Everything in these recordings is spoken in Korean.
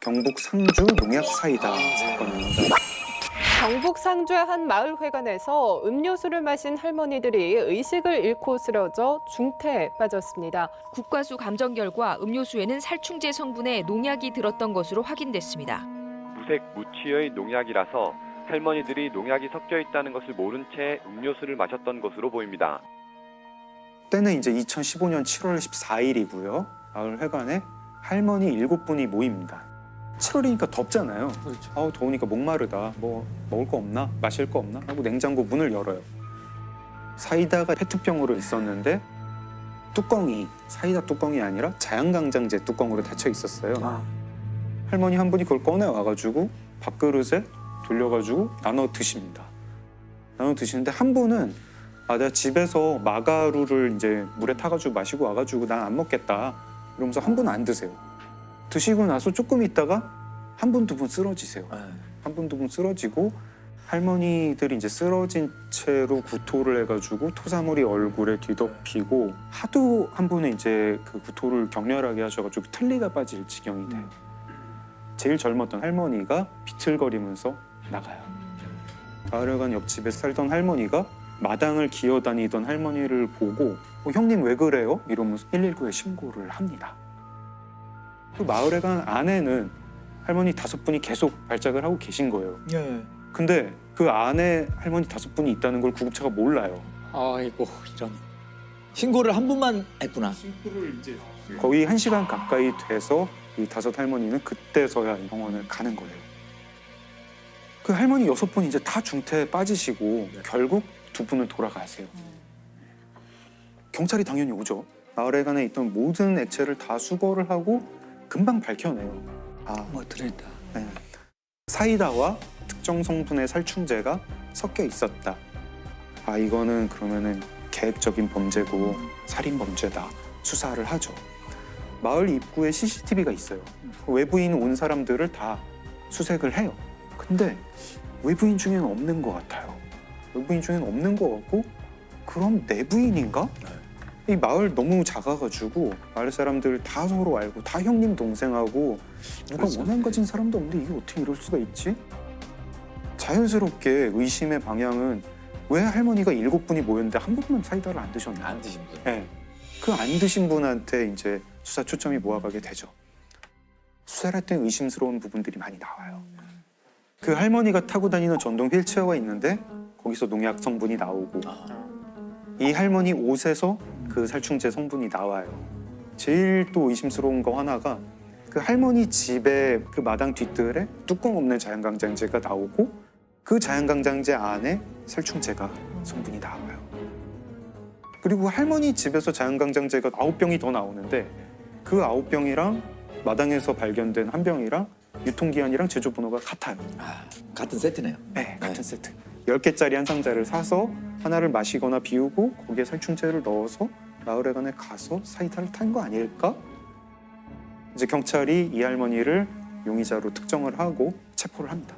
경북 상주 농약 사이다 사건입니다. 경북 상주의 한 마을 회관에서 음료수를 마신 할머니들이 의식을 잃고 쓰러져 중태에 빠졌습니다. 국과수 감정 결과 음료수에는 살충제 성분의 농약이 들었던 것으로 확인됐습니다. 무색 무취의 농약이라서 할머니들이 농약이 섞여 있다는 것을 모른 채 음료수를 마셨던 것으로 보입니다. 때는 이제 2015년 7월 14일이고요. 마을 회관에 할머니 7분이 모입니다. 7월이니까 덥잖아요. 그렇죠. 아우 더우니까 목마르다. 뭐 먹을 거 없나? 마실 거 없나? 하고 냉장고 문을 열어요. 사이다가 페트병으로 있었는데 뚜껑이 사이다 뚜껑이 아니라 자양강장제 뚜껑으로 닫혀 있었어요. 할머니 한 분이 그걸 꺼내 와가지고 밥그릇에 돌려가지고 나눠 드십니다. 나눠 드시는데 한 분은 내가 집에서 마가루를 이제 물에 타가지고 마시고 와가지고 난 안 먹겠다 이러면서 한 분은 안 드세요. 드시고 나서 조금 있다가 한 분, 두 분 쓰러지세요. 한 분, 두 분 쓰러지고 할머니들이 이제 쓰러진 채로 구토를 해가지고 토사물이 얼굴에 뒤덮이고 하도 한 분은 이제 그 구토를 격렬하게 하셔가지고 틀니가 빠질 지경이 돼요. 제일 젊었던 할머니가 비틀거리면서 나가요. 마을회관 옆집에 살던 할머니가 마당을 기어다니던 할머니를 보고 형님 왜 그래요? 이러면서 119에 신고를 합니다. 그 마을회관 안에는 할머니 5분이 계속 발작을 하고 계신 거예요. 예. 근데 그 안에 할머니 5분이 있다는 걸 구급차가 몰라요. 아이고 이런. 신고를 한 분만 했구나. 거의 1시간 가까이 돼서 이 5 할머니는 그때서야 병원을 가는 거예요. 그 할머니 6분 이제 다 중태에 빠지시고 결국 2분은 돌아가세요. 경찰이 당연히 오죠. 마을회관에 있던 모든 액체를 다 수거를 하고 금방 밝혀내요. 뭐 들어있다. 네. 사이다와 특정 성분의 살충제가 섞여 있었다. 이거는 그러면은 계획적인 범죄고 살인 범죄다. 수사를 하죠. 마을 입구에 CCTV가 있어요. 외부인 온 사람들을 다 수색을 해요. 근데 외부인 중에는 없는 것 같아요. 외부인 중에는 없는 것 같고 그럼 내부인인가? 이 마을 너무 작아가지고 마을 사람들 다 서로 알고 다 형님 동생하고 누가 그렇죠. 원한 가진 사람도 없는데 이게 어떻게 이럴 수가 있지? 자연스럽게 의심의 방향은 왜 할머니가 7분이 모였는데 한 분만 사이다를 안 드셨나? 안 드신 분. 네. 그 안 드신 분한테 이제 수사 초점이 모아가게 되죠. 수사를 할 때 의심스러운 부분들이 많이 나와요. 그 할머니가 타고 다니는 전동 휠체어가 있는데 거기서 농약 성분이 나오고 이 할머니 옷에서 그 살충제 성분이 나와요. 제일 또 의심스러운 거 하나가 그 할머니 집에 그 마당 뒷뜰에 뚜껑 없는 자양강장제가 나오고 그 자양강장제 안에 살충제가 성분이 나와요. 그리고 할머니 집에서 자양강장제가 9병이 더 나오는데 그 9병이랑 마당에서 발견된 한 병이랑 유통기한이랑 제조번호가 같아요. 같은 세트네요. 네, 같은 세트. 10개짜리 한 상자를 사서 하나를 마시거나 비우고 거기에 살충제를 넣어서 마을회관에 가서 사이다를 탄 거 아닐까? 이제 경찰이 이 할머니를 용의자로 특정을 하고 체포를 합니다.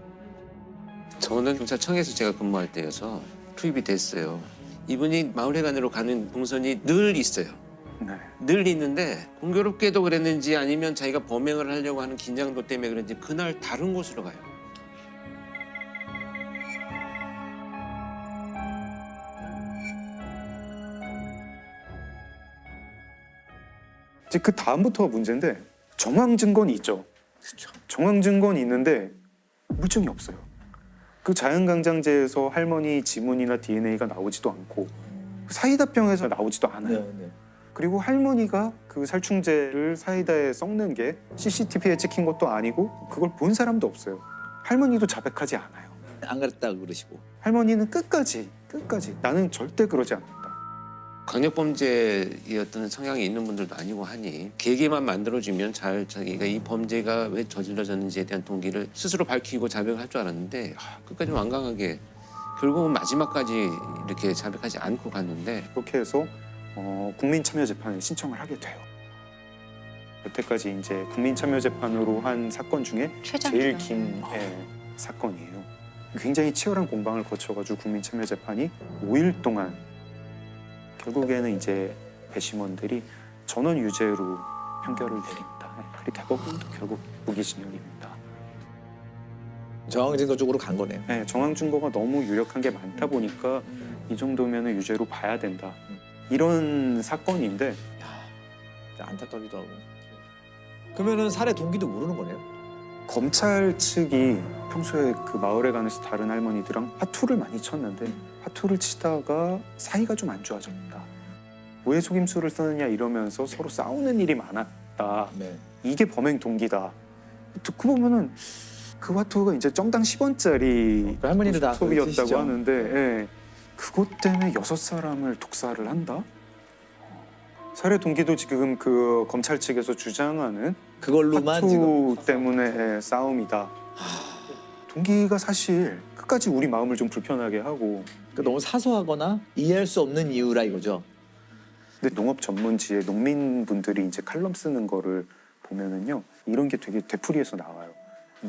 저는 경찰청에서 제가 근무할 때여서 투입이 됐어요. 이분이 마을회관으로 가는 동선이 늘 있어요. 네. 늘 있는데 공교롭게도 그랬는지 아니면 자기가 범행을 하려고 하는 긴장도 때문에 그런지 그날 다른 곳으로 가요. 이제 그 다음부터가 문제인데 정황 증거는 있죠. 정황 증거는 있는데 물증이 없어요. 그 자연강장제에서 할머니 지문이나 DNA가 나오지도 않고 사이다병에서 나오지도 않아요. 네. 그리고 할머니가 그 살충제를 사이다에 섞는 게 CCTV에 찍힌 것도 아니고 그걸 본 사람도 없어요. 할머니도 자백하지 않아요. 안 그랬다고 그러시고. 할머니는 끝까지 나는 절대 그러지 않는다. 강력범죄의 어떤 성향이 있는 분들도 아니고 하니 계기만 만들어주면 잘 자기가 이 범죄가 왜 저질러졌는지에 대한 동기를 스스로 밝히고 자백을 할 줄 알았는데 끝까지 완강하게 결국은 마지막까지 이렇게 자백하지 않고 갔는데 그렇게 해서 국민참여재판에 신청을 하게 돼요. 여태까지 이제 국민참여재판으로 한 사건 중에 제일 긴 사건이에요. 굉장히 치열한 공방을 거쳐가지고 국민참여재판이 5일 동안 결국에는 이제 배심원들이 전원 유죄로 판결을 내립니다. 그리고 대법원도 결국 무기징역입니다. 정황 증거 쪽으로 간 거네요. 네, 정황 증거가 너무 유력한 게 많다 보니까 이 정도면 유죄로 봐야 된다. 이런 사건인데 안타깝기도 하고. 그러면은 살해 동기도 모르는 거네요. 검찰 측이 평소에 그 마을에 가면서 다른 할머니들랑 화투를 많이 쳤는데 화투를 치다가 사이가 좀 안 좋아졌다. 왜 속임수를 쓰느냐 이러면서 서로 싸우는 일이 많았다. 네. 이게 범행 동기다. 듣고 보면은 그 화투가 이제 정당 10원짜리 그 할머니들 다 소비였다고 그러시죠? 하는데 예. 그것 때문에 6사람을 독살을 한다? 살해 동기도 지금 그 검찰 측에서 주장하는 그걸로만 화투 지금 때문에 싸움이다. 동기가 사실 끝까지 우리 마음을 좀 불편하게 하고 그러니까 너무 사소하거나 이해할 수 없는 이유라 이거죠. 근데 농업 전문지에 농민분들이 이제 칼럼 쓰는 거를 보면은요 이런 게 되게 되풀이해서 나와요.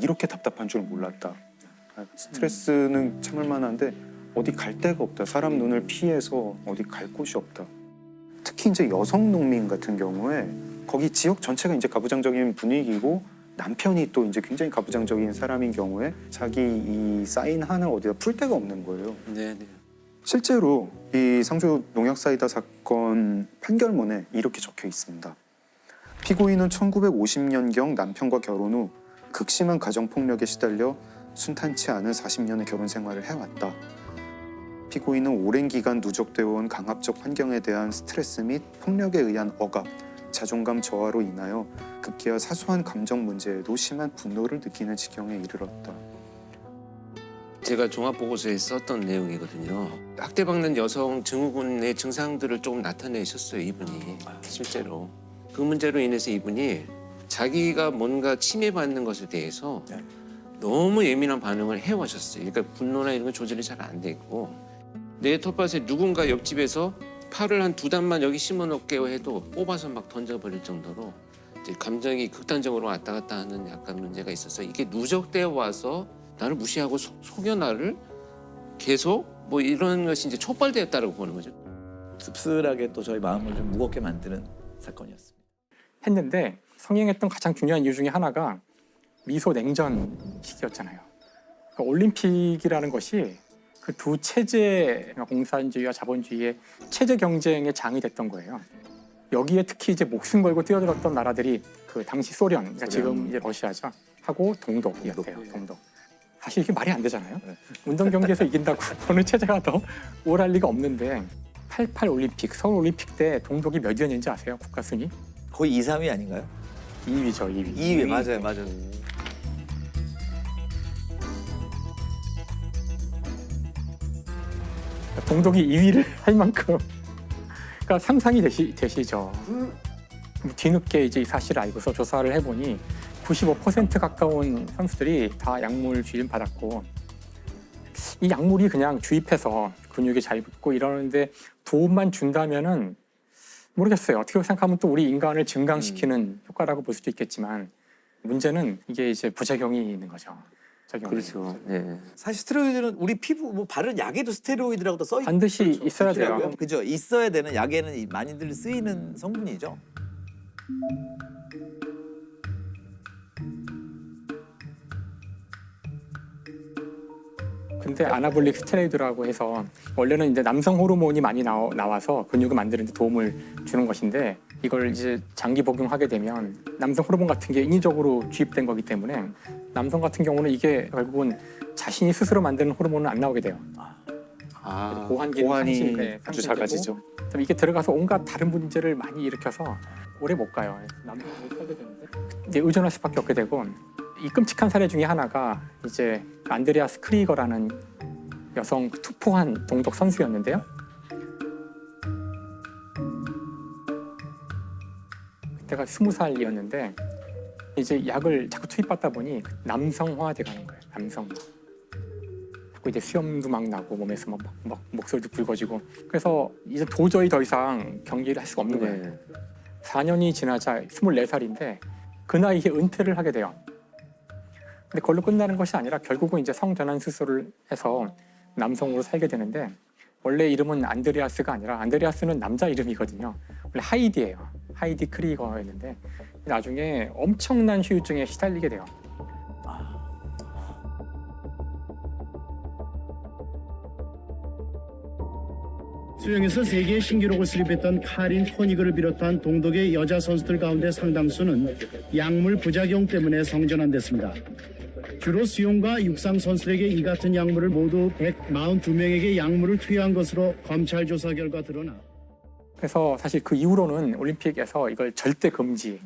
이렇게 답답한 줄 몰랐다. 스트레스는 참을 만한데 어디 갈 데가 없다. 사람 눈을 피해서 어디 갈 곳이 없다. 특히 이제 여성 농민 같은 경우에 거기 지역 전체가 이제 가부장적인 분위기고 남편이 또 이제 굉장히 가부장적인 사람인 경우에 자기 이 쌓인 한을 어디다 풀 데가 없는 거예요. 네, 네. 실제로 이 상주 농약 사이다 사건 판결문에 이렇게 적혀 있습니다. 피고인은 1950년경 남편과 결혼 후 극심한 가정폭력에 시달려 순탄치 않은 40년의 결혼 생활을 해왔다. 피고인은 오랜 기간 누적되어 온 강압적 환경에 대한 스트레스 및 폭력에 의한 억압, 자존감 저하로 인하여 급기야 사소한 감정 문제에도 심한 분노를 느끼는 지경에 이르렀다. 제가 종합보고서에 썼던 내용이거든요. 학대받는 여성 증후군의 증상들을 조금 나타내셨어요, 이분이. 실제로. 그 문제로 인해서 이분이 자기가 뭔가 침해받는 것에 대해서 너무 예민한 반응을 해오셨어요. 그러니까 분노나 이런 건 조절이 잘 안 돼 있고 내 텃밭에 누군가 옆집에서 팔을 한 2단만 여기 심어놓게요 해도 뽑아서 막 던져버릴 정도로 이제 감정이 극단적으로 왔다 갔다 하는 약간 문제가 있어서 이게 누적되어 와서 나를 무시하고 속여 나를 계속 뭐 이런 것이 이제 촉발되었다고 보는 거죠. 씁쓸하게 또 저희 마음을 좀 무겁게 만드는 사건이었습니다. 했는데 성행했던 가장 중요한 이유 중에 하나가 미소 냉전 시기였잖아요. 그러니까 올림픽이라는 것이 그 두 체제, 공산주의와 자본주의의 체제 경쟁의 장이 됐던 거예요. 여기에 특히 이제 목숨 걸고 뛰어들었던 나라들이 그 당시 소련, 그러니까 지금 이제 러시아죠, 하고 동독이었대요. 동독. 사실 이게 말이 안 되잖아요. 운동 경기에서 이긴다고 어느 체제가 더 우월할 리가 없는데 88 올림픽, 서울 올림픽 때 동독이 몇 위였는지 아세요? 국가 순위? 거의 2, 3위 아닌가요? 2위죠, 2위. 2위 맞아요. 동독이 2위를 할 만큼, 그러니까 상상이 되시죠. 뒤늦게 이제 이 사실을 알고서 조사를 해보니 95% 가까운 선수들이 다 약물 주입 받았고, 이 약물이 그냥 주입해서 근육이 잘 붙고 이러는데 도움만 준다면은 모르겠어요. 어떻게 생각하면 또 우리 인간을 증강시키는 효과라고 볼 수도 있겠지만 문제는 이게 이제 부작용이 있는 거죠. 부작용이. 그렇죠. 네. 사실 스테로이드는 우리 피부 뭐 바른 약에도 스테로이드라고도 써 있고 반드시 있어야 돼요. 그죠? 있어야 되는 약에는 많이들 쓰이는 성분이죠. 근데 아나볼릭 스테로이드라고 해서 원래는 이제 남성 호르몬이 많이 나와서 근육을 만드는 데 도움을 주는 것인데 이걸 이제 장기 복용하게 되면 남성 호르몬 같은 게 인위적으로 주입된 거기 때문에 남성 같은 경우는 이게 결국은 자신이 스스로 만드는 호르몬은 안 나오게 돼요. 고환이 아주 작아지죠. 그다음에 이게 들어가서 온갖 다른 문제를 많이 일으켜서 오래 못 가요. 남성을 살게 되는데 이제 의존할 수밖에 없게 되고, 이 끔찍한 사례 중에 하나가 이제 안드레아스 크리거라는 여성 투포한 동독 선수였는데요. 그때가 20살이었는데 이제 약을 자꾸 투입받다 보니 남성화돼 가는 거예요. 남성화. 자꾸 이제 수염도 막 나고 몸에서 막 목소리도 굵어지고, 그래서 이제 도저히 더 이상 경기를 할 수가 없는 거예요. 4년이 지나자 24살인데 그 나이에 은퇴를 하게 돼요. 근데 그걸로 끝나는 것이 아니라 결국은 이제 성전환 수술을 해서 남성으로 살게 되는데, 원래 이름은 안드레아스가 아니라 안드레아스는 남자 이름이거든요. 원래 하이디예요. 하이디 크리거였는데 나중에 엄청난 후유증에 시달리게 돼요. 수영에서 세계 신기록을 수립했던 카린 코니그를 비롯한 동독의 여자 선수들 가운데 상당수는 약물 부작용 때문에 성전환됐습니다. 주로 수영과 육상 선수들에게 이 같은 약물을 모두 142명에게 약물을 투여한 것으로 검찰 조사 결과 드러나. 그래서 사실 그 이후로는 올림픽에서 이걸 절대 금지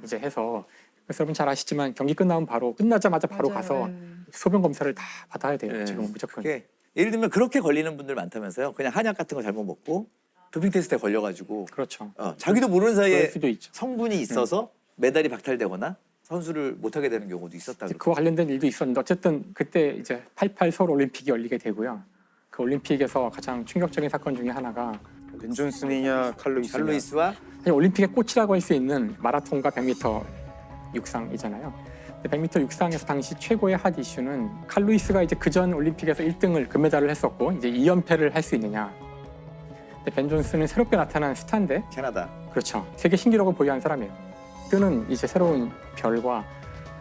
이제 해서, 그래서 여러분 잘 아시지만 경기 끝나면 바로 끝나자마자 바로 가서 소변 검사를 다 받아야 돼요. 네. 지금 무조건. 그게 예를 들면 그렇게 걸리는 분들 많다면서요. 그냥 한약 같은 거 잘못 먹고 도핑 테스트에 걸려가지고 그렇죠. 자기도 모르는 그럴 사이에 수도 있죠. 성분이 있어서 메달이 박탈되거나 선수를 못하게 되는 경우도 있었다. 이제 그와 관련된 일도 있었는데 어쨌든 그때 이제 88 서울 올림픽이 열리게 되고요. 그 올림픽에서 가장 충격적인 사건 중에 하나가 벤 존슨이냐 칼로이스냐. 칼로이스와 사실 올림픽의 꽃이라고 할 수 있는 마라톤과 100m 육상이잖아요. 100m 육상에서 당시 최고의 핫 이슈는 칼루이스가 이제 그전 올림픽에서 1등을 금메달을 했었고 이제 2연패를 할 수 있느냐. 근데 벤 존슨은 새롭게 나타난 스타인데, 캐나다. 그렇죠. 세계 신기록을 보유한 사람이에요. 뜨는 이제 새로운 별과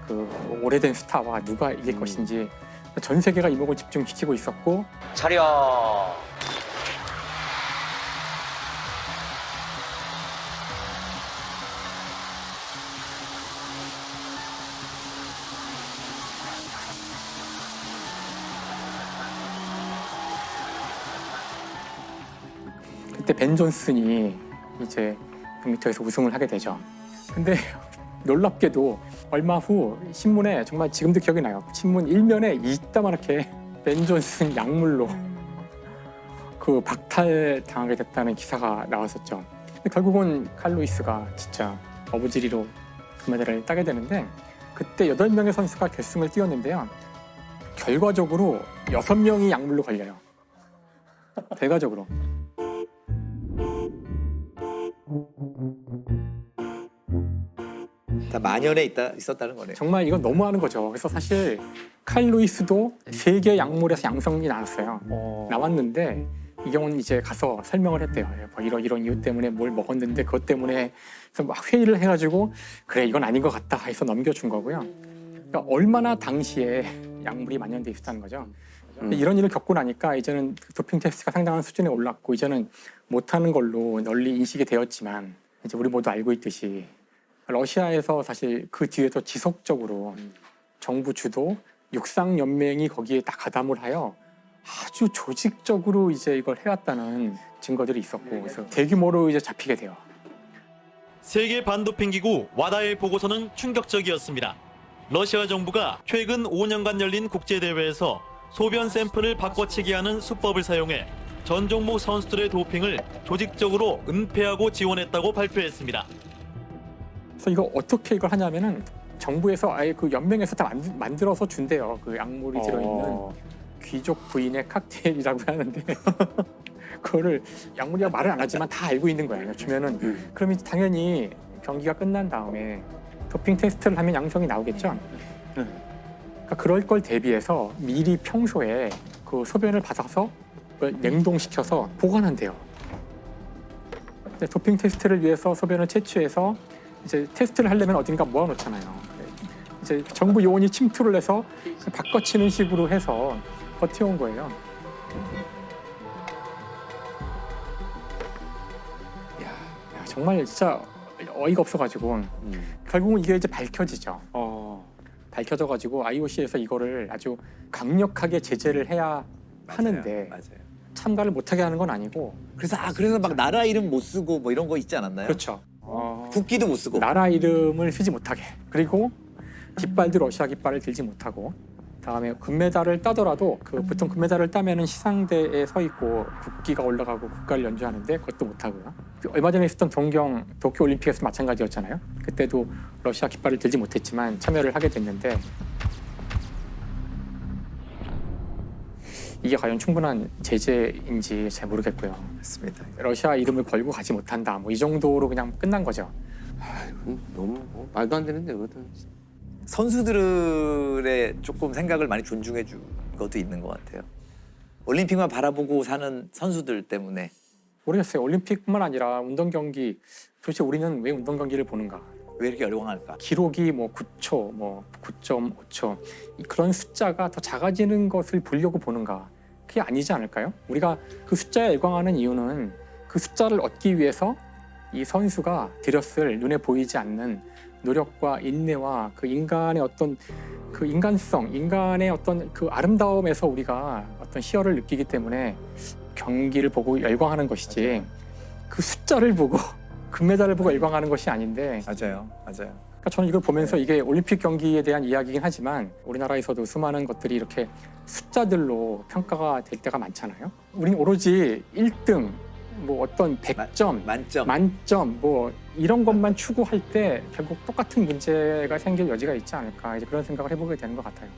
그 오래된 스타와 누가 이길 것인지 전 세계가 이목을 집중시키고 있었고. 차려. 그때 벤 존슨이 이제 100m에서 우승을 하게 되죠. 근데 놀랍게도 얼마 후 신문에, 정말 지금도 기억이 나요. 신문 일면에 이따만하게 벤 존슨 약물로 그 박탈당하게 됐다는 기사가 나왔었죠. 근데 결국은 칼로이스가 진짜 어부지리로 금메달을 따게 되는데, 그때 8명의 선수가 결승을 뛰었는데요. 결과적으로 6명이 약물로 걸려요. 결과적으로. 다 만연해 있었다는 거네요. 정말 이건 너무하는 거죠. 그래서 사실 칼루이스도 3개 약물에서 양성이 나왔어요. 나왔는데 이 경우는 이제 가서 설명을 했대요. 뭐 이런 이유 때문에 뭘 먹었는데 그것 때문에, 그래서 막 회의를 해가지고 그래 이건 아닌 것 같다 해서 넘겨준 거고요. 그러니까 얼마나 당시에 약물이 만연돼 있었다는 거죠. 이런 일을 겪고 나니까 이제는 도핑 테스트가 상당한 수준에 올랐고 이제는 못하는 걸로 널리 인식이 되었지만, 이제 우리 모두 알고 있듯이 러시아에서 사실 그 뒤에도 지속적으로 정부 주도 육상연맹이 거기에 다 가담을 하여 아주 조직적으로 이제 이걸 해왔다는 증거들이 있었고, 그래서 대규모로 이제 잡히게 돼요. 세계 반도핑기구 와다의 보고서는 충격적이었습니다. 러시아 정부가 최근 5년간 열린 국제대회에서 소변 샘플을 바꿔치기 하는 수법을 사용해 전 종목 선수들의 도핑을 조직적으로 은폐하고 지원했다고 발표했습니다. 그래서 이거 어떻게 이걸 하냐면은 정부에서 아예 그 연맹에서 다 만들어서 준대요. 그 약물이 들어있는 귀족 부인의 칵테일이라고 하는데 그거를 약물이라고 말을 안 하지만 다 알고 있는 거예요. 주면은 그러면 당연히 경기가 끝난 다음에 도핑 테스트를 하면 양성이 나오겠죠. 그러니까 그럴 걸 대비해서 미리 평소에 그 소변을 받아서 냉동시켜서 보관한대요. 근데 도핑 테스트를 위해서 소변을 채취해서 이제 테스트를 하려면 어딘가 모아놓잖아요. 이제 정부 요원이 침투를 해서 바꿔치는 식으로 해서 버텨온 거예요. 야, 정말 진짜 어이가 없어가지고 결국은 이게 이제 밝혀지죠. 밝혀져가지고 IOC에서 이거를 아주 강력하게 제재를 해야 하는데 맞아요. 참가를 못하게 하는 건 아니고. 그래서 막 나라 이름 못 쓰고 뭐 이런 거 있지 않았나요? 그렇죠. 국기도 못 쓰고. 나라 이름을 쓰지 못하게. 그리고 깃발도 러시아 깃발을 들지 못하고. 다음에 금메달을 따더라도 보통 금메달을 따면은 시상대에 서 있고 국기가 올라가고 국가를 연주하는데 그것도 못하고요. 얼마 전에 있었던 도쿄 올림픽에서 마찬가지였잖아요. 그때도 러시아 깃발을 들지 못했지만 참여를 하게 됐는데, 이게 과연 충분한 제재인지 잘 모르겠고요. 맞습니다. 러시아 이름을 걸고 가지 못한다. 뭐 이 정도로 그냥 끝난 거죠. 너무 말도 안 되는데 그것도. 선수들의 조금 생각을 많이 존중해 준 것도 있는 것 같아요. 올림픽만 바라보고 사는 선수들 때문에. 모르겠어요. 올림픽뿐만 아니라 운동 경기, 도대체 우리는 왜 운동 경기를 보는가? 왜 이렇게 어려워할까? 기록이 뭐 9초, 뭐 9.5초 그런 숫자가 더 작아지는 것을 보려고 보는가? 그게 아니지 않을까요? 우리가 그 숫자에 열광하는 이유는 그 숫자를 얻기 위해서 이 선수가 들였을 눈에 보이지 않는 노력과 인내와 그 인간의 어떤 그 인간성, 인간의 어떤 그 아름다움에서 우리가 어떤 희열을 느끼기 때문에 경기를 보고 열광하는 것이지 그 숫자를 보고 금메달을 보고 열광하는 것이 아닌데 맞아요. 그러니까 저는 이걸 보면서 이게 올림픽 경기에 대한 이야기이긴 하지만 우리나라에서도 수많은 것들이 이렇게 숫자들로 평가가 될 때가 많잖아요. 우리는 오로지 1등, 뭐 어떤 100점, 만점 뭐 이런 것만 추구할 때 결국 똑같은 문제가 생길 여지가 있지 않을까 이제 그런 생각을 해보게 되는 것 같아요.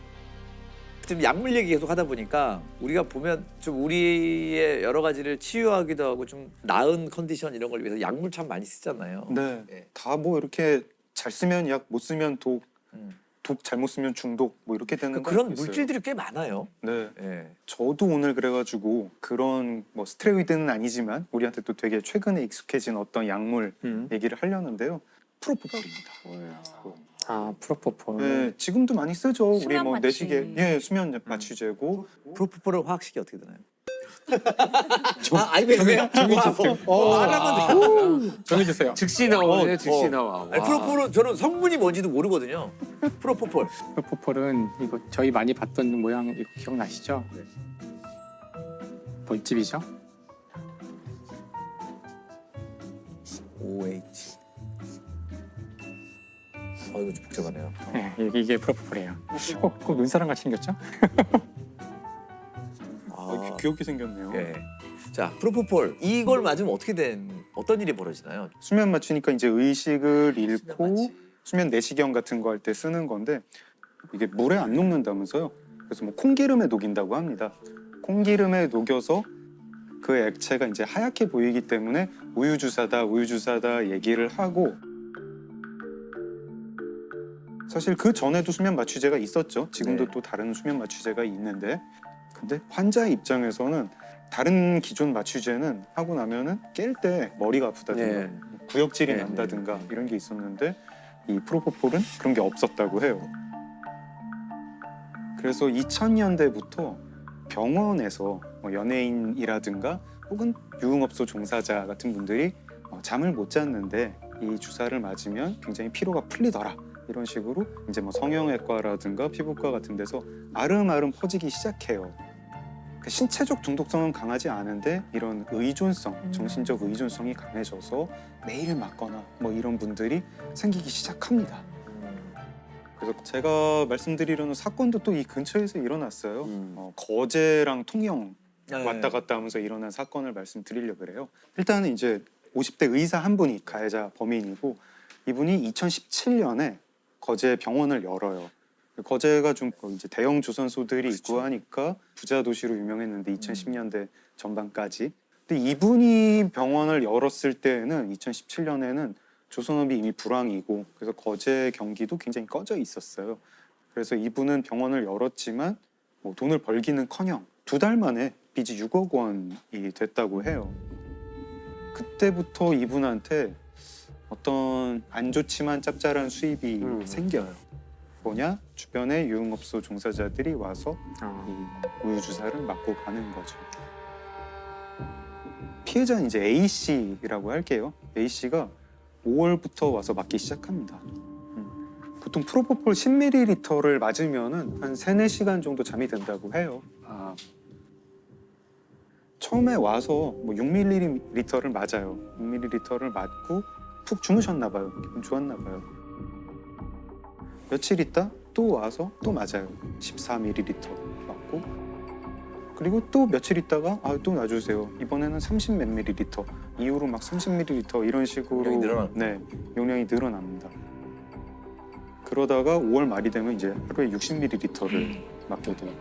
지금 약물 얘기 계속 하다 보니까 우리가 보면 좀 우리의 여러 가지를 치유하기도 하고 좀 나은 컨디션 이런 걸 위해서 약물 참 많이 쓰잖아요. 네. 예. 다 뭐 이렇게 잘 쓰면 약, 못 쓰면 독, 독 잘못 쓰면 중독 뭐 이렇게 되는 거 그런 있어요. 물질들이 꽤 많아요. 네. 예. 저도 오늘 그래가지고 그런 뭐 스테로이드는 아니지만 우리한테 또 되게 최근에 익숙해진 어떤 약물 얘기를 하려는데요. 프로포폴입니다. 아 프로포폴. 네, 지금도 많이 쓰죠. 우리 수면 뭐 마취. 내시계, 예, 수면 마취제고. 프로포폴은 화학식이 어떻게 되나요? 아니 왜? 정해주세요. 말하면 정해주세요. 즉시 나오네, 즉시 나와. 아니, 프로포폴은 저는 성분이 뭔지도 모르거든요. 프로포폴. 프로포폴은 이거 저희 많이 봤던 모양 이거 기억나시죠? 벌집이죠? OH. 이거 좀 복잡하네요. 네, 이게 프로포폴이에요. 꼭 눈사람 같이 생겼죠? 귀엽게 생겼네요. 예. 자, 프로포폴 이걸 맞으면 어떤 일이 벌어지나요? 수면 마취니까 이제 의식을 잃고 마취. 수면 내시경 같은 거 할 때 쓰는 건데 이게 물에 안 녹는다면서요. 그래서 뭐 콩기름에 녹인다고 합니다. 콩기름에 녹여서 그 액체가 이제 하얗게 보이기 때문에 우유주사다 얘기를 하고 사실 그 전에도 수면 마취제가 있었죠. 지금도 네. 또 다른 수면 마취제가 있는데 근데 환자 입장에서는 다른 기존 마취제는 하고 나면은 깰 때 머리가 아프다든가 네. 구역질이 네. 난다든가 이런 게 있었는데 이 프로포폴은 그런 게 없었다고 해요. 그래서 2000년대부터 병원에서 뭐 연예인이라든가 혹은 유흥업소 종사자 같은 분들이 잠을 못 잤는데 이 주사를 맞으면 굉장히 피로가 풀리더라. 이런 식으로 이제 뭐 성형외과라든가 피부과 같은 데서 아름아름 퍼지기 시작해요. 신체적 중독성은 강하지 않은데 이런 의존성, 정신적 의존성이 강해져서 매일 맞거나 뭐 이런 분들이 생기기 시작합니다. 그래서 제가 말씀드리려는 사건도 또 이 근처에서 일어났어요. 거제랑 통영 왔다 갔다 하면서 일어난 사건을 말씀드리려고 그래요. 일단은 이제 50대 의사 한 분이 가해자 범인이고 이분이 2017년에 거제 병원을 열어요. 거제가 좀 이제 대형 조선소들이 있고 하니까 부자 도시로 유명했는데 2010년대 전반까지. 근데 이분이 병원을 열었을 때는 2017년에는 조선업이 이미 불황이고 그래서 거제 경기도 굉장히 꺼져 있었어요. 그래서 이분은 병원을 열었지만 뭐 돈을 벌기는커녕 2달 만에 빚이 6억 원이 됐다고 해요. 그때부터 이분한테 어떤 안 좋지만 짭짤한 수입이 생겨요. 뭐냐? 주변에 유흥업소 종사자들이 와서 이 우유주사를 맞고 가는 거죠. 피해자는 이제 A씨라고 할게요. A씨가 5월부터 와서 맞기 시작합니다. 보통 프로포폴 10ml를 맞으면은 한 3-4시간 정도 잠이 든다고 해요. 처음에 와서 뭐 6ml를 맞아요. 6ml를 맞고 푹 주무셨나 봐요. 기분 좋았나 봐요. 며칠 있다 또 와서 또 맞아요. 14ml 맞고 그리고 또 며칠 있다가 또 놔주세요. 이번에는 30몇 ml 이후로 막 30ml 이런 식으로 용량이 늘어납니다. 그러다가 5월 말이 되면 이제 하루에 60ml를 맞게 돼요.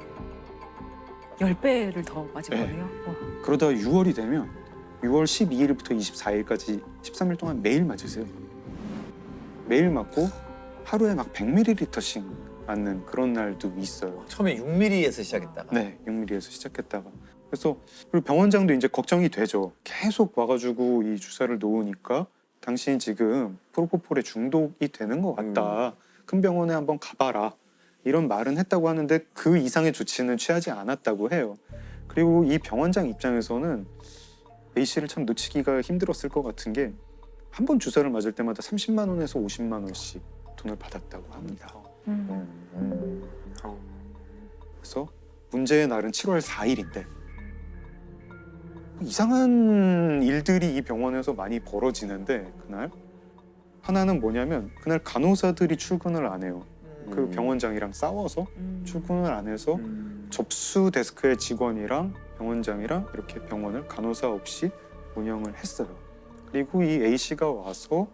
10배를 더 맞은 네. 거네요. 그러다가 6월이 되면 6월 12일부터 24일까지 13일 동안 매일 맞으세요. 매일 맞고 하루에 막 100ml씩 맞는 그런 날도 있어요. 처음에 6mm에서 시작했다가. 네, 6mm에서 시작했다가. 그래서 그리고 병원장도 이제 걱정이 되죠. 계속 와가지고 이 주사를 놓으니까 당신 지금 프로포폴에 중독이 되는 것 같다. 큰 병원에 한번 가봐라. 이런 말은 했다고 하는데 그 이상의 조치는 취하지 않았다고 해요. 그리고 이 병원장 입장에서는 A 씨를 참 놓치기가 힘들었을 것 같은 게 한 번 주사를 맞을 때마다 30만 원에서 50만 원씩 돈을 받았다고 합니다. 그래서 문제의 날은 7월 4일인데 이상한 일들이 이 병원에서 많이 벌어지는데 그날 하나는 뭐냐면 그날 간호사들이 출근을 안 해요. 그 병원장이랑 싸워서 출근을 안 해서 접수 데스크의 직원이랑 병원장이랑 이렇게 병원을 간호사 없이 운영을 했어요. 그리고 이 A 씨가 와서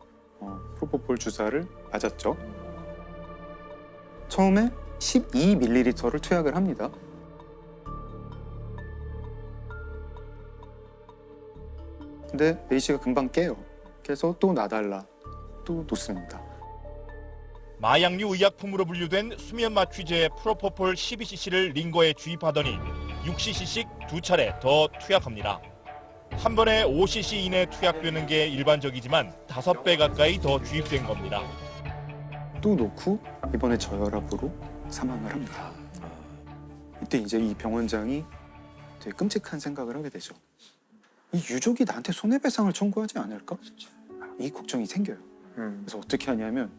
프로포폴 주사를 맞았죠. 처음에 12ml를 투약을 합니다. 근데 A 씨가 금방 깨요. 깨서 또 놔달라, 또 놓습니다. 마약류 의약품으로 분류된 수면 마취제 프로포폴 12cc를 링거에 주입하더니 6cc씩 두 차례 더 투약합니다. 한 번에 5cc 이내 투약되는 게 일반적이지만 5배 가까이 더 주입된 겁니다. 또 놓고 이번에 저혈압으로 사망을 합니다. 이때 이제 이 병원장이 되게 끔찍한 생각을 하게 되죠. 이 유족이 나한테 손해배상을 청구하지 않을까? 이 걱정이 생겨요. 그래서 어떻게 하냐면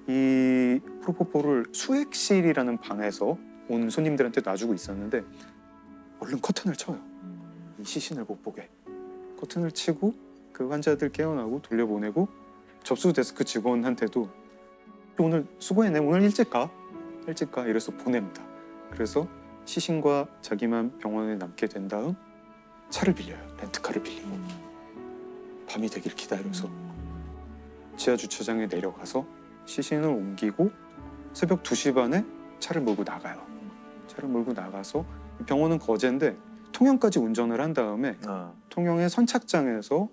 이 프로포폴을 수액실이라는 방에서 온 손님들한테 놔주고 있었는데 얼른 커튼을 쳐요. 이 시신을 못 보게. 커튼을 치고 그 환자들 깨어나고 돌려보내고 접수 데스크 직원한테도 오늘 수고했네, 오늘 일찍 가 이래서 보냅니다. 그래서 시신과 자기만 병원에 남게 된 다음 차를 빌려요. 렌트카를 빌리고 밤이 되길 기다려서 지하 주차장에 내려가서 시신을 옮기고 새벽 2시 반에 차를 몰고 나가요. 차를 몰고 나가서 병원은 거제인데 통영까지 운전을 한 다음에 통영의 선착장에서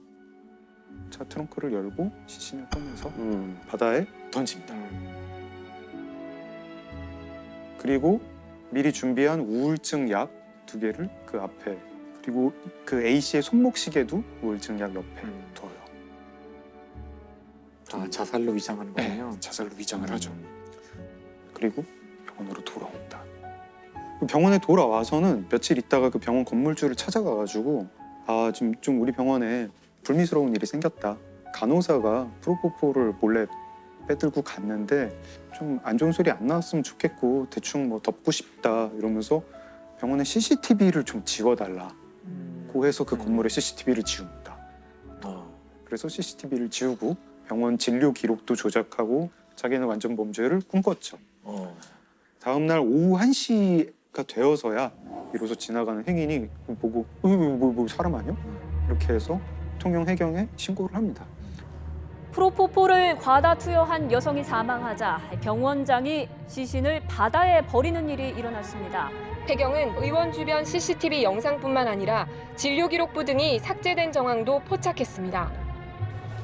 차 트렁크를 열고 시신을 꺼내서 바다에 던집니다. 그리고 미리 준비한 우울증 약 2개를 그 앞에, 그리고 그 A 씨의 손목 시계도 우울증 약 옆에 둬요. 자살로 위장하는 거군요. 네, 자살로 위장을 하죠. 그리고 병원으로 돌아온다. 병원에 돌아와서는 며칠 있다가 그 병원 건물주를 찾아가가지고 좀 우리 병원에 불미스러운 일이 생겼다. 간호사가 프로포폴을 몰래 빼들고 갔는데 좀 안 좋은 소리 안 나왔으면 좋겠고 대충 뭐 덮고 싶다 이러면서 병원에 CCTV를 좀 지워달라고 해서 그 건물에 CCTV를 지웁니다. 그래서 CCTV를 지우고 병원 진료 기록도 조작하고 자기는 완전 범죄를 꿈꿨죠. 다음 날 오후 1시가 되어서야 비로소 지나가는 행인이 보고 뭐 사람 아니야? 이렇게 해서 통영 해경에 신고를 합니다. 프로포폴을 과다 투여한 여성이 사망하자 병원장이 시신을 바다에 버리는 일이 일어났습니다. 해경은 의원 주변 CCTV 영상뿐만 아니라 진료 기록부 등이 삭제된 정황도 포착했습니다.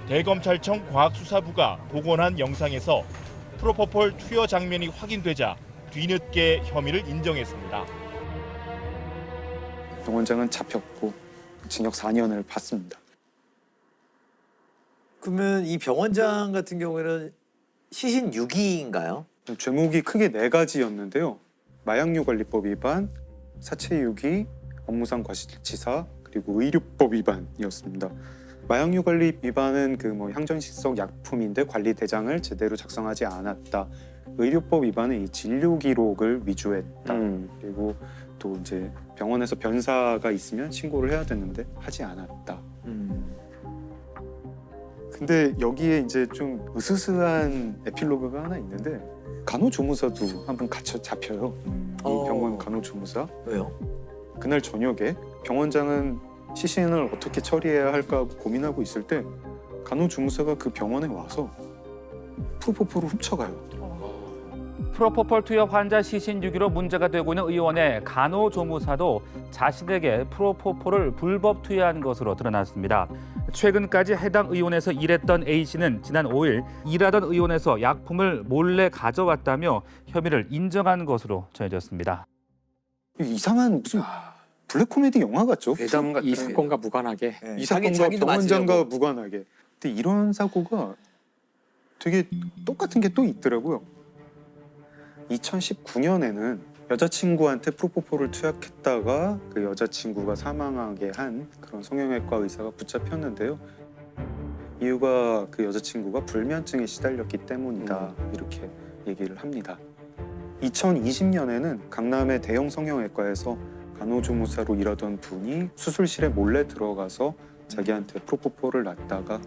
대검찰청 과학수사부가 복원한 영상에서 프로포폴 투여 장면이 확인되자 뒤늦게 혐의를 인정했습니다. 병원장은 잡혔고 징역 4년을 받습니다. 그러면 이 병원장 같은 경우에는 시신 유기인가요? 죄목이 크게 4가지였는데요. 마약류관리법 위반, 사체 유기, 업무상 과실치사, 그리고 의료법 위반이었습니다. 마약류관리 위반은 그 뭐 향정식성 약품인데 관리 대장을 제대로 작성하지 않았다. 의료법 위반은 이 진료 기록을 위조했다. 그리고 또 이제 병원에서 변사가 있으면 신고를 해야 되는데 하지 않았다. 근데 여기에 이제 좀 으스스한 에필로그가 하나 있는데 간호조무사도 한번 잡혀요. 이 병원 간호조무사. 왜요? 그날 저녁에 병원장은 시신을 어떻게 처리해야 할까 하고 고민하고 있을 때 간호조무사가 그 병원에 와서 프로포폴을 훔쳐가요. 프로포폴 투여 환자 시신 유기로 문제가 되고 있는 의원의 간호조무사도 자신에게 프로포폴을 불법 투여한 것으로 드러났습니다. 최근까지 해당 의원에서 일했던 A씨는 지난 5일 일하던 의원에서 약품을 몰래 가져왔다며 혐의를 인정한 것으로 전해졌습니다. 이상한 무슨 블랙 코미디 영화 같죠? 괴담 같은 이 사건과 무관하게. 네. 이 사건과 병원장과 무관하게. 근데 이런 사고가 되게 똑같은 게 또 있더라고요. 2019년에는 여자친구한테 프로포폴을 투약했다가 그 여자친구가 사망하게 한 그런 성형외과 의사가 붙잡혔는데요. 이유가 그 여자친구가 불면증에 시달렸기 때문이다 이렇게 얘기를 합니다. 2020년에는 강남의 대형 성형외과에서 간호조무사로 일하던 분이 수술실에 몰래 들어가서 자기한테 프로포폴을 놨다가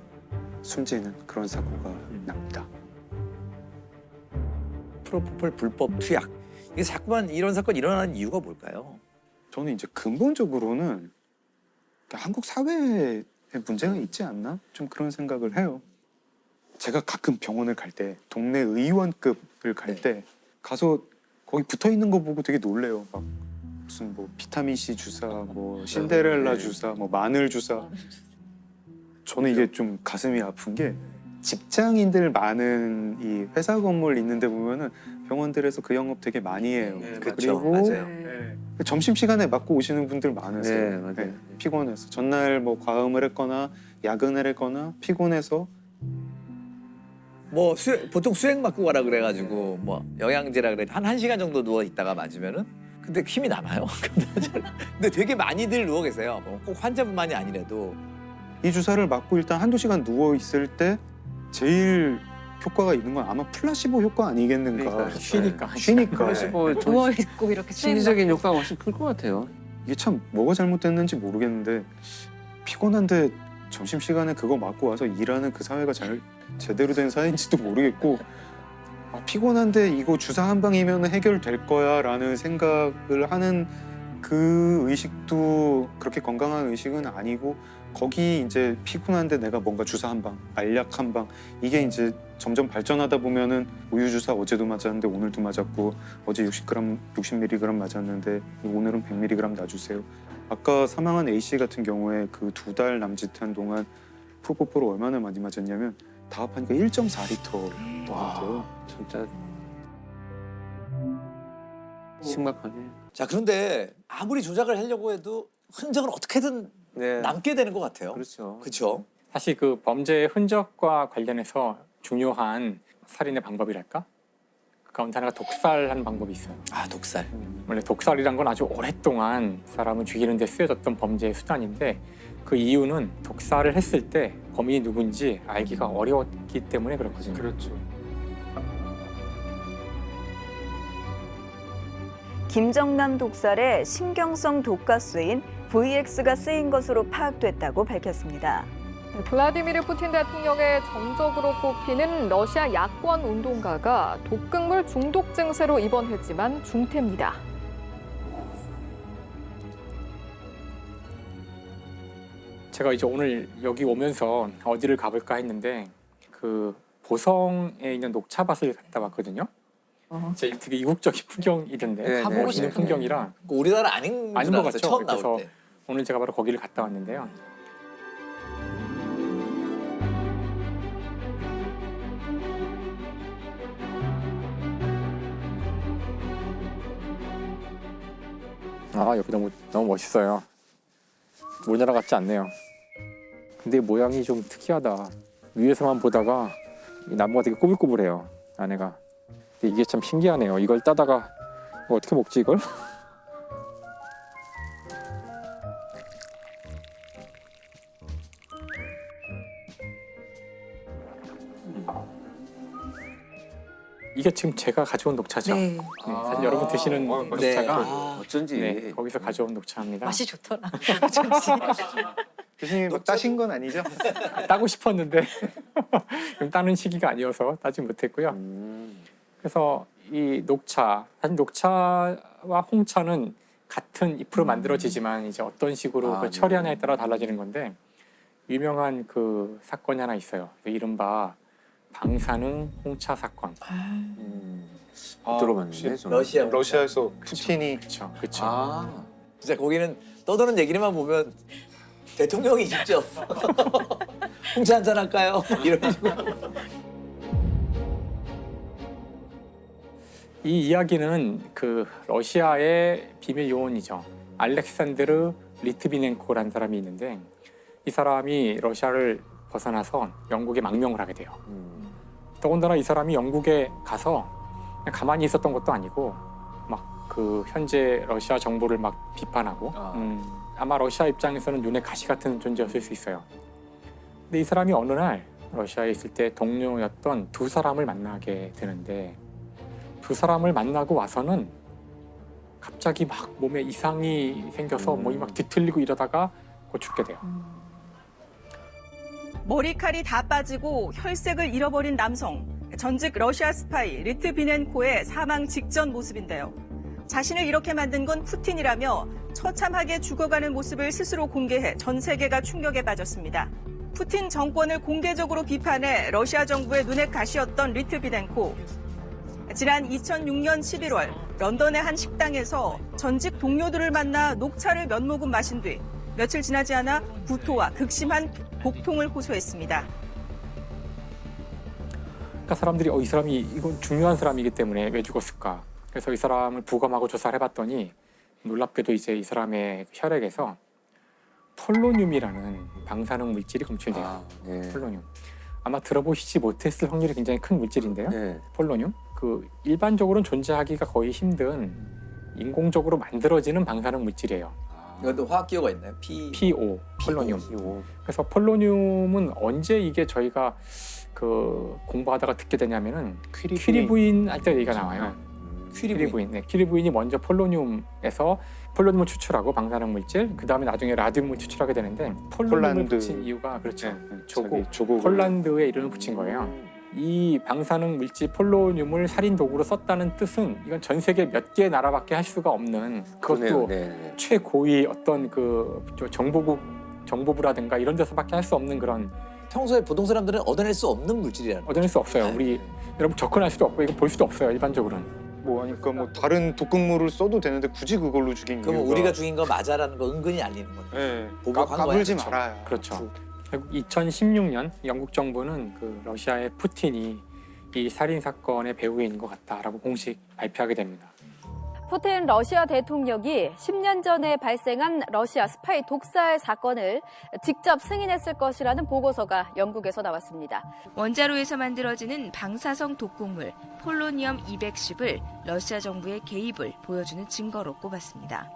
숨지는 그런 사고가 납니다. 프로포폴 불법 투약. 이게 자꾸만 이런 사건이 일어나는 이유가 뭘까요? 저는 이제 근본적으로는 한국 사회에 문제가 있지 않나? 좀 그런 생각을 해요. 제가 가끔 병원을 갈 때 동네 의원급을 갈 때 가서 거기 붙어 있는 거 보고 되게 놀래요. 막 무슨 뭐 비타민 C 주사, 뭐 신데렐라 주사, 뭐 마늘 주사. 저는 이게 좀 가슴이 아픈 게 직장인들 많은 이 회사 건물 있는데 보면은 병원들에서 그 영업 되게 많이 해요. 그렇죠. 그리고 맞아요. 점심 시간에 맞고 오시는 분들 많으세요. 네, 맞아요. 네, 피곤해서 전날 뭐 과음을 했거나 야근을 했거나 피곤해서 뭐 보통 수액 맞고 가라 그래가지고 뭐 영양제라 그래 한 1시간 정도 누워 있다가 맞으면은 근데 힘이 남아요. 근데 되게 많이들 누워 계세요. 꼭 환자분만이 아니라도 이 주사를 맞고 일단 한두 시간 누워 있을 때 제일 효과가 있는 건 아마 플라시보 효과 아니겠는가. 그러니까 쉬니까. 쉬니까. 플라시보 누워 있고 이렇게 심리적인 효과가 훨씬 클 것 같아요. 이게 참 뭐가 잘못됐는지 모르겠는데 피곤한데 점심시간에 그거 맞고 와서 일하는 그 사회가 잘 제대로 된 사회인지도 모르겠고 피곤한데 이거 주사 한 방이면 해결될 거야 라는 생각을 하는 그 의식도 그렇게 건강한 의식은 아니고 거기 이제 피곤한데 내가 뭔가 주사 한 방, 알약 한 방 이게 이제 점점 발전하다 보면은 우유 주사 어제도 맞았는데 오늘도 맞았고 어제 60mg 맞았는데 오늘은 100mg 놔주세요. 아까 사망한 A 씨 같은 경우에 그 2달 남짓한 동안 프로포폴을 얼마나 많이 맞았냐면 다 합하니까 1.4리터. 와, 진짜 심각하네. 자 그런데 아무리 조작을 하려고 해도 흔적은 어떻게든 남게 되는 것 같아요. 그렇죠. 그렇죠. 사실 그 범죄의 흔적과 관련해서 중요한 살인의 방법이랄까? 그 가운데 하나가 독살하는 방법이 있어요. 아 독살. 원래 독살이란 건 아주 오랫동안 사람을 죽이는 데 쓰여졌던 범죄의 수단인데 그 이유는 독살을 했을 때 범인이 누군지 알기가 어려웠기 때문에 그렇거든요. 그렇죠. 김정남 독살에 신경성 독가스인 VX가 쓰인 것으로 파악됐다고 밝혔습니다. 블라디미르 푸틴 대통령의 정적으로 꼽히는 러시아 야권 운동가가 독극물 중독 증세로 입원했지만 중태입니다. 제가 이제 오늘 여기 오면서 어디를 가볼까 했는데 그 보성에 있는 녹차밭을 갔다 왔거든요. 되게 이국적인 풍경이던데 가보고 싶은 풍경이라 우리나라 아닌 것 같죠. 처음 그래서 나올 때. 오늘 제가 바로 거기를 갔다 왔는데요. 아 여기 너무 멋있어요. 우리나라 같지 않네요. 근데 모양이 좀 특이하다. 위에서만 보다가 이 나무가 되게 꼬불꼬불해요. 안에가. 근데 이게 참 신기하네요. 이걸 따다가 이거 어떻게 먹지 이걸? 이게 지금 제가 가져온 녹차죠. 네. 사실 여러분 드시는 녹차가 어쩐지 거기서 가져온 녹차입니다. 맛이 좋더라. 교수님 막 따신 건 아니죠? 따고 싶었는데 따는 시기가 아니어서 따지 못했고요. 그래서 이 녹차, 사실 녹차와 홍차는 같은 잎으로 만들어지지만 이제 어떤 식으로 그걸 처리하냐에 따라 달라지는 건데 유명한 그 사건이 하나 있어요. 이른바 방사능 홍차 사건. 들어봤는데 러시아에서 푸틴이 그렇죠. 진짜 거기는 떠드는 얘기만 보면 대통령이 직접 홍차 한잔 할까요? 이런 식으로. 이 이야기는 그 러시아의 비밀 요원이죠. 알렉산드르 리트비넨코라는 사람이 있는데 이 사람이 러시아를 벗어나서 영국에 망명을 하게 돼요. 더군다나 이 사람이 영국에 가서 그냥 가만히 있었던 것도 아니고 막 그 현재 러시아 정부를 막 비판하고 아마 러시아 입장에서는 눈에 가시 같은 존재였을 수 있어요. 근데 이 사람이 어느 날 러시아에 있을 때 동료였던 두 사람을 만나게 되는데 두 사람을 만나고 와서는 갑자기 막 몸에 이상이 생겨서 몸이 막 뒤틀리고 이러다가 곧 죽게 돼요. 머리칼이 다 빠지고 혈색을 잃어버린 남성, 전직 러시아 스파이 리트비넨코의 사망 직전 모습인데요. 자신을 이렇게 만든 건 푸틴이라며 처참하게 죽어가는 모습을 스스로 공개해 전 세계가 충격에 빠졌습니다. 푸틴 정권을 공개적으로 비판해 러시아 정부의 눈에 가시였던 리트비넨코. 지난 2006년 11월 런던의 한 식당에서 전직 동료들을 만나 녹차를 몇 모금 마신 뒤 며칠 지나지 않아 구토와 극심한 복통을 호소했습니다. 그러니까 사람들이 이 사람이 이건 중요한 사람이기 때문에 왜 죽었을까? 그래서 이 사람을 부검하고 조사를 해봤더니 놀랍게도 이제 이 사람의 혈액에서 폴로늄이라는 방사능 물질이 검출돼요. 폴로늄. 아마 들어보시지 못했을 확률이 굉장히 큰 물질인데요. 폴로늄. 그 일반적으로는 존재하기가 거의 힘든 인공적으로 만들어지는 방사능 물질이에요. 이것도 화학 기호가 있나요? PO, 폴로늄. 그래서 폴로늄은 언제 이게 저희가 그 공부하다가 듣게 되냐면은 퀴리 부인 할 때 얘기가 나와요. 퀴리 부인. 네, 퀴리 부인이 먼저 폴로늄에서 폴로늄을 추출하고 방사능 물질, 그 다음에 나중에 라듐을 추출하게 되는데 폴로늄을 붙인 이유가 그렇죠. 조국 폴란드에 이름을 붙인 거예요. 이 방사능 물질 폴로늄을 살인 도구로 썼다는 뜻은 이건 전 세계 몇 개의 나라밖에 할 수가 없는 그것도 최고위 어떤 그 정보부라든가 이런 데서밖에 할 수 없는 그런 평소에 보통 사람들은 얻어낼 수 없는 물질이라는 얻어낼 수 없어요. 우리 여러분 접근할 수도 없고 이거 볼 수도 없어요. 일반적으로는. 그러니까 뭐 다른 독극물을 써도 되는데 굳이 그걸로 죽인 그럼 이유가 우리가 죽인 거 맞아라는 거 은근히 알리는 거예요. 보복한 거야. 까불지 말아요. 그렇죠. 결국 2016년 영국 정부는 그 러시아의 푸틴이 이 살인 사건의 배후에 있는 것 같다라고 공식 발표하게 됩니다. 푸틴 러시아 대통령이 10년 전에 발생한 러시아 스파이 독살 사건을 직접 승인했을 것이라는 보고서가 영국에서 나왔습니다. 원자로에서 만들어지는 방사성 독극물 폴로니엄 210을 러시아 정부의 개입을 보여주는 증거로 꼽았습니다.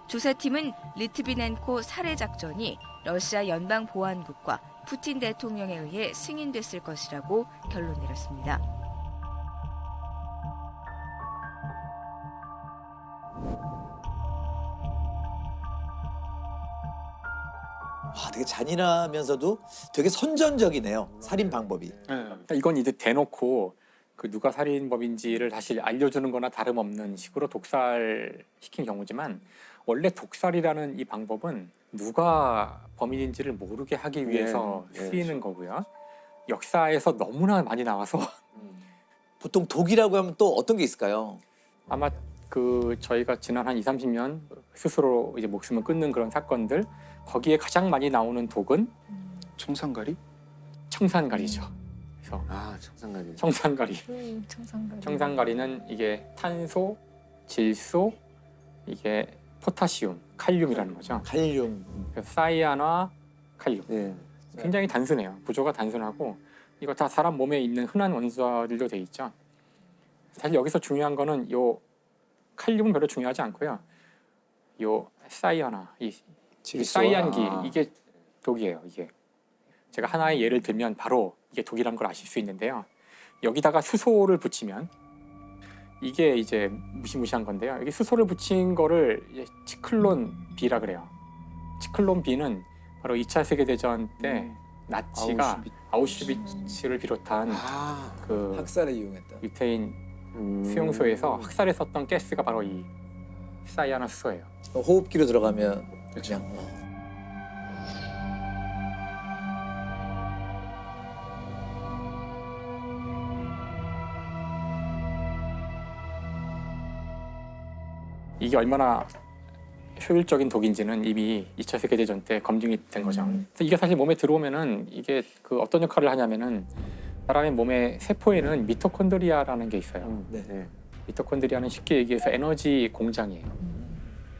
조사팀은 리트비넨코 살해 작전이 러시아 연방보안국과 푸틴 대통령에 의해 승인됐을 것이라고 결론 내렸습니다. 와, 되게 잔인하면서도 되게 선전적이네요. 살인 방법이. 이건 이제 대놓고 그 누가 살인범인지를 사실 알려주는 거나 다름없는 식으로 독살시킨 경우지만 원래 독살이라는 이 방법은 누가 범인인지를 모르게 하기 위해서 쓰이는 거고요. 역사에서 너무나 많이 나와서 보통 독이라고 하면 또 어떤 게 있을까요? 아마 그 저희가 지난 한 20-30년 스스로 이제 목숨을 끊는 그런 사건들 거기에 가장 많이 나오는 독은 청산가리? 청산가리죠. 그래서 청산가리. 청산가리. 청산가리. 청산가리는 이게 탄소, 질소, 이게 포타시움, 칼륨이라는 거죠. 칼륨. 그래서 사이아나 칼륨. 굉장히 단순해요. 구조가 단순하고 이거 다 사람 몸에 있는 흔한 원소들로 돼 있죠. 사실 여기서 중요한 거는 요 칼륨은 별로 중요하지 않고요. 요 사이아나 이 사이안기 이게 독이에요. 이게 제가 하나의 예를 들면 바로 이게 독이라는 걸 아실 수 있는데요. 여기다가 수소를 붙이면 이게 이제 무시무시한 건데요. 여기 수소를 붙인 거를 치클론 B라 그래요. 치클론 B는 바로 2차 세계대전 때 나치가 아우슈비츠를 비롯한 그 학살에 이용했다. 유태인 수용소에서 학살에 썼던 가스가 바로 이 사이아나 수소예요. 호흡기로 들어가면 그냥 이게 얼마나 효율적인 독인지는 이미 2차 세계대전 때 검증이 된 거죠. 그래서 이게 사실 몸에 들어오면은 이게 그 어떤 역할을 하냐면은 사람의 몸의 세포에는 미토콘드리아라는 게 있어요. 미토콘드리아는 쉽게 얘기해서 에너지 공장이에요.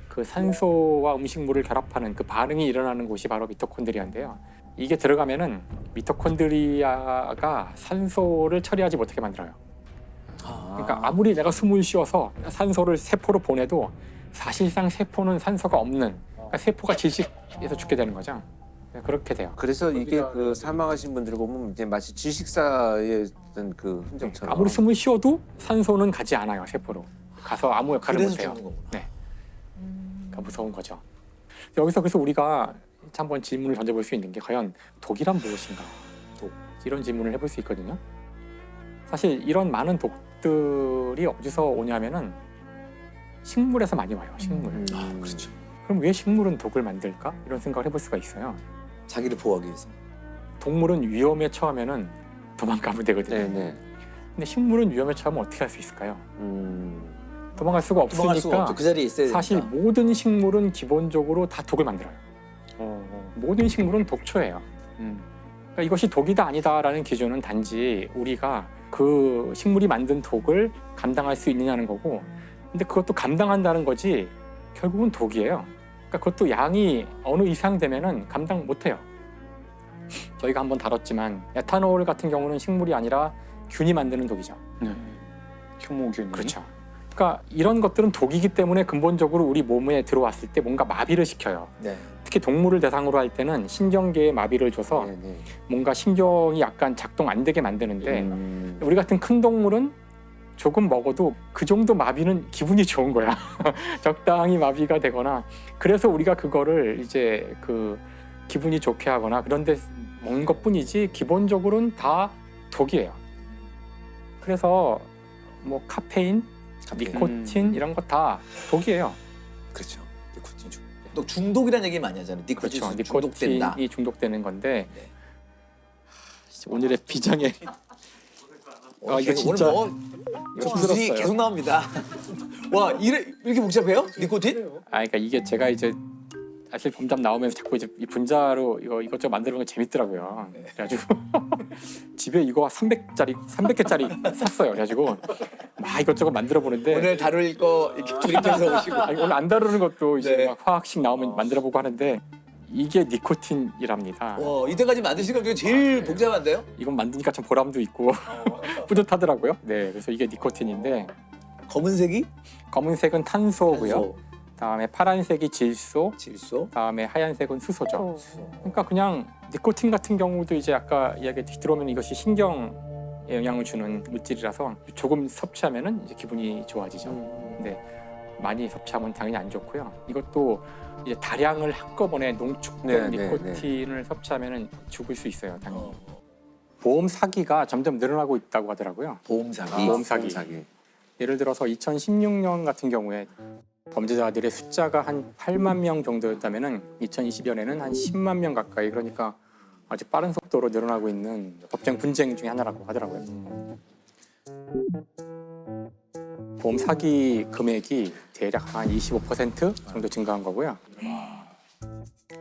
그 산소와 음식물을 결합하는 그 반응이 일어나는 곳이 바로 미토콘드리아인데요. 이게 들어가면은 미토콘드리아가 산소를 처리하지 못하게 만들어요. 그러니까 아무리 내가 숨을 쉬어서 산소를 세포로 보내도 사실상 세포는 산소가 없는, 그러니까 세포가 질식해서 죽게 되는 거죠. 그렇게 돼요. 그래서 이게 그 사망하신 분들 보면 이제 마치 질식사의 어떤 그 흔적처럼 아무리 숨을 쉬어도 산소는 가지 않아요, 세포로. 가서 아무 역할을 못 해요. 네. 그러니까 무서운 거죠. 여기서 그래서 우리가 한번 질문을 던져볼 수 있는 게 과연 독이란 무엇인가? 독. 이런 질문을 해볼 수 있거든요. 사실 이런 많은 독들이 어디서 오냐면은 식물에서 많이 와요. 식물. 그렇죠. 그럼 왜 식물은 독을 만들까? 이런 생각을 해볼 수가 있어요. 자기를 보호하기 위해서. 동물은 위험에 처하면은 도망가면 되거든요. 네네. 근데 식물은 위험에 처하면 어떻게 할 수 있을까요? 도망갈 수가 없으니까 도망갈 수가 없죠. 그 자리에 있어야 사실 되니까. 모든 식물은 기본적으로 다 독을 만들어요. 모든 식물은 독초예요. 그러니까 이것이 독이다 아니다라는 기준은 단지 우리가 그 식물이 만든 독을 감당할 수 있느냐는 거고, 근데 그것도 감당한다는 거지 결국은 독이에요. 그러니까 그것도 양이 어느 이상 되면은 감당 못해요. 저희가 한번 다뤘지만 에탄올 같은 경우는 식물이 아니라 균이 만드는 독이죠. 효모균이. 그렇죠. 그러니까 이런 것들은 독이기 때문에 근본적으로 우리 몸에 들어왔을 때 뭔가 마비를 시켜요. 네. 특히 동물을 대상으로 할 때는 신경계에 마비를 줘서 뭔가 신경이 약간 작동 안 되게 만드는데 우리 같은 큰 동물은 조금 먹어도 그 정도 마비는 기분이 좋은 거야. 적당히 마비가 되거나, 그래서 우리가 그거를 이제 그 기분이 좋게 하거나 그런데 먹는 것뿐이지 기본적으로는 다 독이에요. 그래서 뭐 카페인, 니코틴 이런 거 다 독이에요. 그렇죠. 니코틴 중. 또 중독이라는 얘기 많이 하잖아요. 니코틴 그렇죠. 중독된다. 니코틴이 중독되는 건데 오늘의 비장의 이거 진짜 오늘 뭐 주술이 계속 나옵니다. 와, 이렇게 복잡해요? 니코틴? 그러니까 이게 제가 이제 사실 범잡 나오면서 자꾸 이제 이 분자로 이것저것 만드는 거 재밌더라고요. 그래가지고 집에 이거 300개짜리 샀어요. 그래가지고 막 이것저것 만들어 보는데 오늘 다룰 거 이렇게 조립해서 오시고. 오늘 안 다루는 것도 이제 막 화학식 나오면 만들어 보고 하는데 이게 니코틴이랍니다. 이때까지 만드신 것 중에 제일 복잡한데요? 이건 만드니까 좀 보람도 있고 뿌듯하더라고요. 네, 그래서 이게 니코틴인데 검은색이? 검은색은 탄소고요. 다음에 파란색이 질소, 다음에 하얀색은 수소죠. 그러니까 그냥 니코틴 같은 경우도 이제 아까 이야기 들어오면 이것이 신경에 영향을 주는 물질이라서 조금 섭취하면은 이제 기분이 좋아지죠. 근데 많이 섭취하면 당연히 안 좋고요. 이것도 이제 다량을 한꺼번에 농축된 니코틴을 섭취하면은 죽을 수 있어요, 당연히. 보험 사기가 점점 늘어나고 있다고 하더라고요. 보험 사기. 보험 사기. 예를 들어서 2016년 같은 경우에 범죄자들의 숫자가 한 8만 명 정도였다면은 2020년에는 한 10만 명 가까이, 그러니까 아주 빠른 속도로 늘어나고 있는 법정 분쟁 중에 하나라고 하더라고요. 보험 사기 금액이 대략 한 25% 정도 증가한 거고요.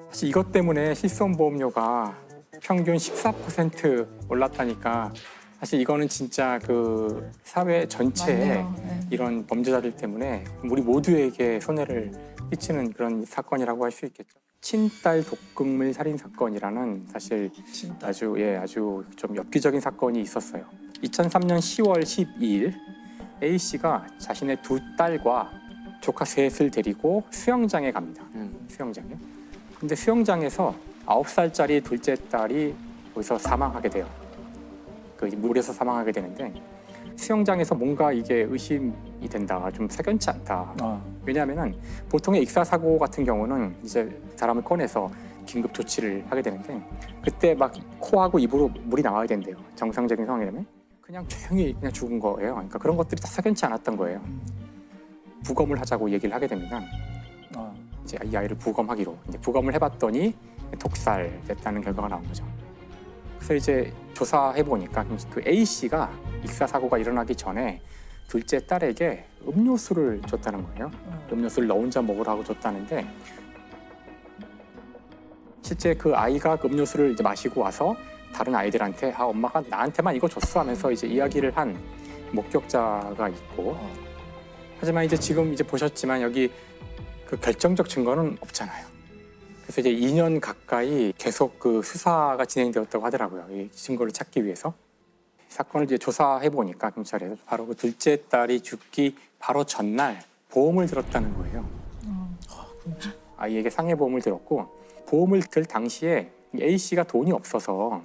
사실 이것 때문에 실손보험료가 평균 14% 올랐다니까 사실 이거는 진짜 그 사회 전체에 이런 범죄자들 때문에 우리 모두에게 손해를 끼치는 그런 사건이라고 할 수 있겠죠. 친딸 독극물 살인 사건이라는 사실 아주 좀 엽기적인 사건이 있었어요. 2003년 10월 12일 A 씨가 자신의 두 딸과 조카 셋을 데리고 수영장에 갑니다. 수영장에. 근데 수영장에서 9살짜리 둘째 딸이 거기서 사망하게 돼요. 그 물에서 사망하게 되는데 수영장에서 뭔가 이게 의심이 된다, 좀 석연치 않다. 왜냐하면은 보통의 익사 사고 같은 경우는 이제 사람을 꺼내서 긴급 조치를 하게 되는데 그때 막 코하고 입으로 물이 나와야 된대요. 정상적인 상황이라면 그냥 조용히 그냥 죽은 거예요. 그러니까 그런 것들이 다 석연치 않았던 거예요. 부검을 하자고 얘기를 하게 됩니다. 이제 이 아이를 부검하기로 이제 부검을 해봤더니 독살됐다는 결과가 나온 거죠. 그래서 이제 조사해 보니까 그 A 씨가 익사 사고가 일어나기 전에 둘째 딸에게 음료수를 줬다는 거예요. 음료수를 너 혼자 먹으라고 줬다는데 실제 그 아이가 그 음료수를 이제 마시고 와서 다른 아이들한테 엄마가 나한테만 이거 줬어 하면서 이제 이야기를 한 목격자가 있고 하지만 이제 지금 이제 보셨지만 여기 그 결정적 증거는 없잖아요. 그래서 이제 2년 가까이 계속 그 수사가 진행되었다고 하더라고요. 이 증거를 찾기 위해서. 사건을 이제 조사해 보니까 경찰에서 바로 그 둘째 딸이 죽기 바로 전날 보험을 들었다는 거예요. 아이에게 상해 보험을 들었고 보험을 들 당시에 A 씨가 돈이 없어서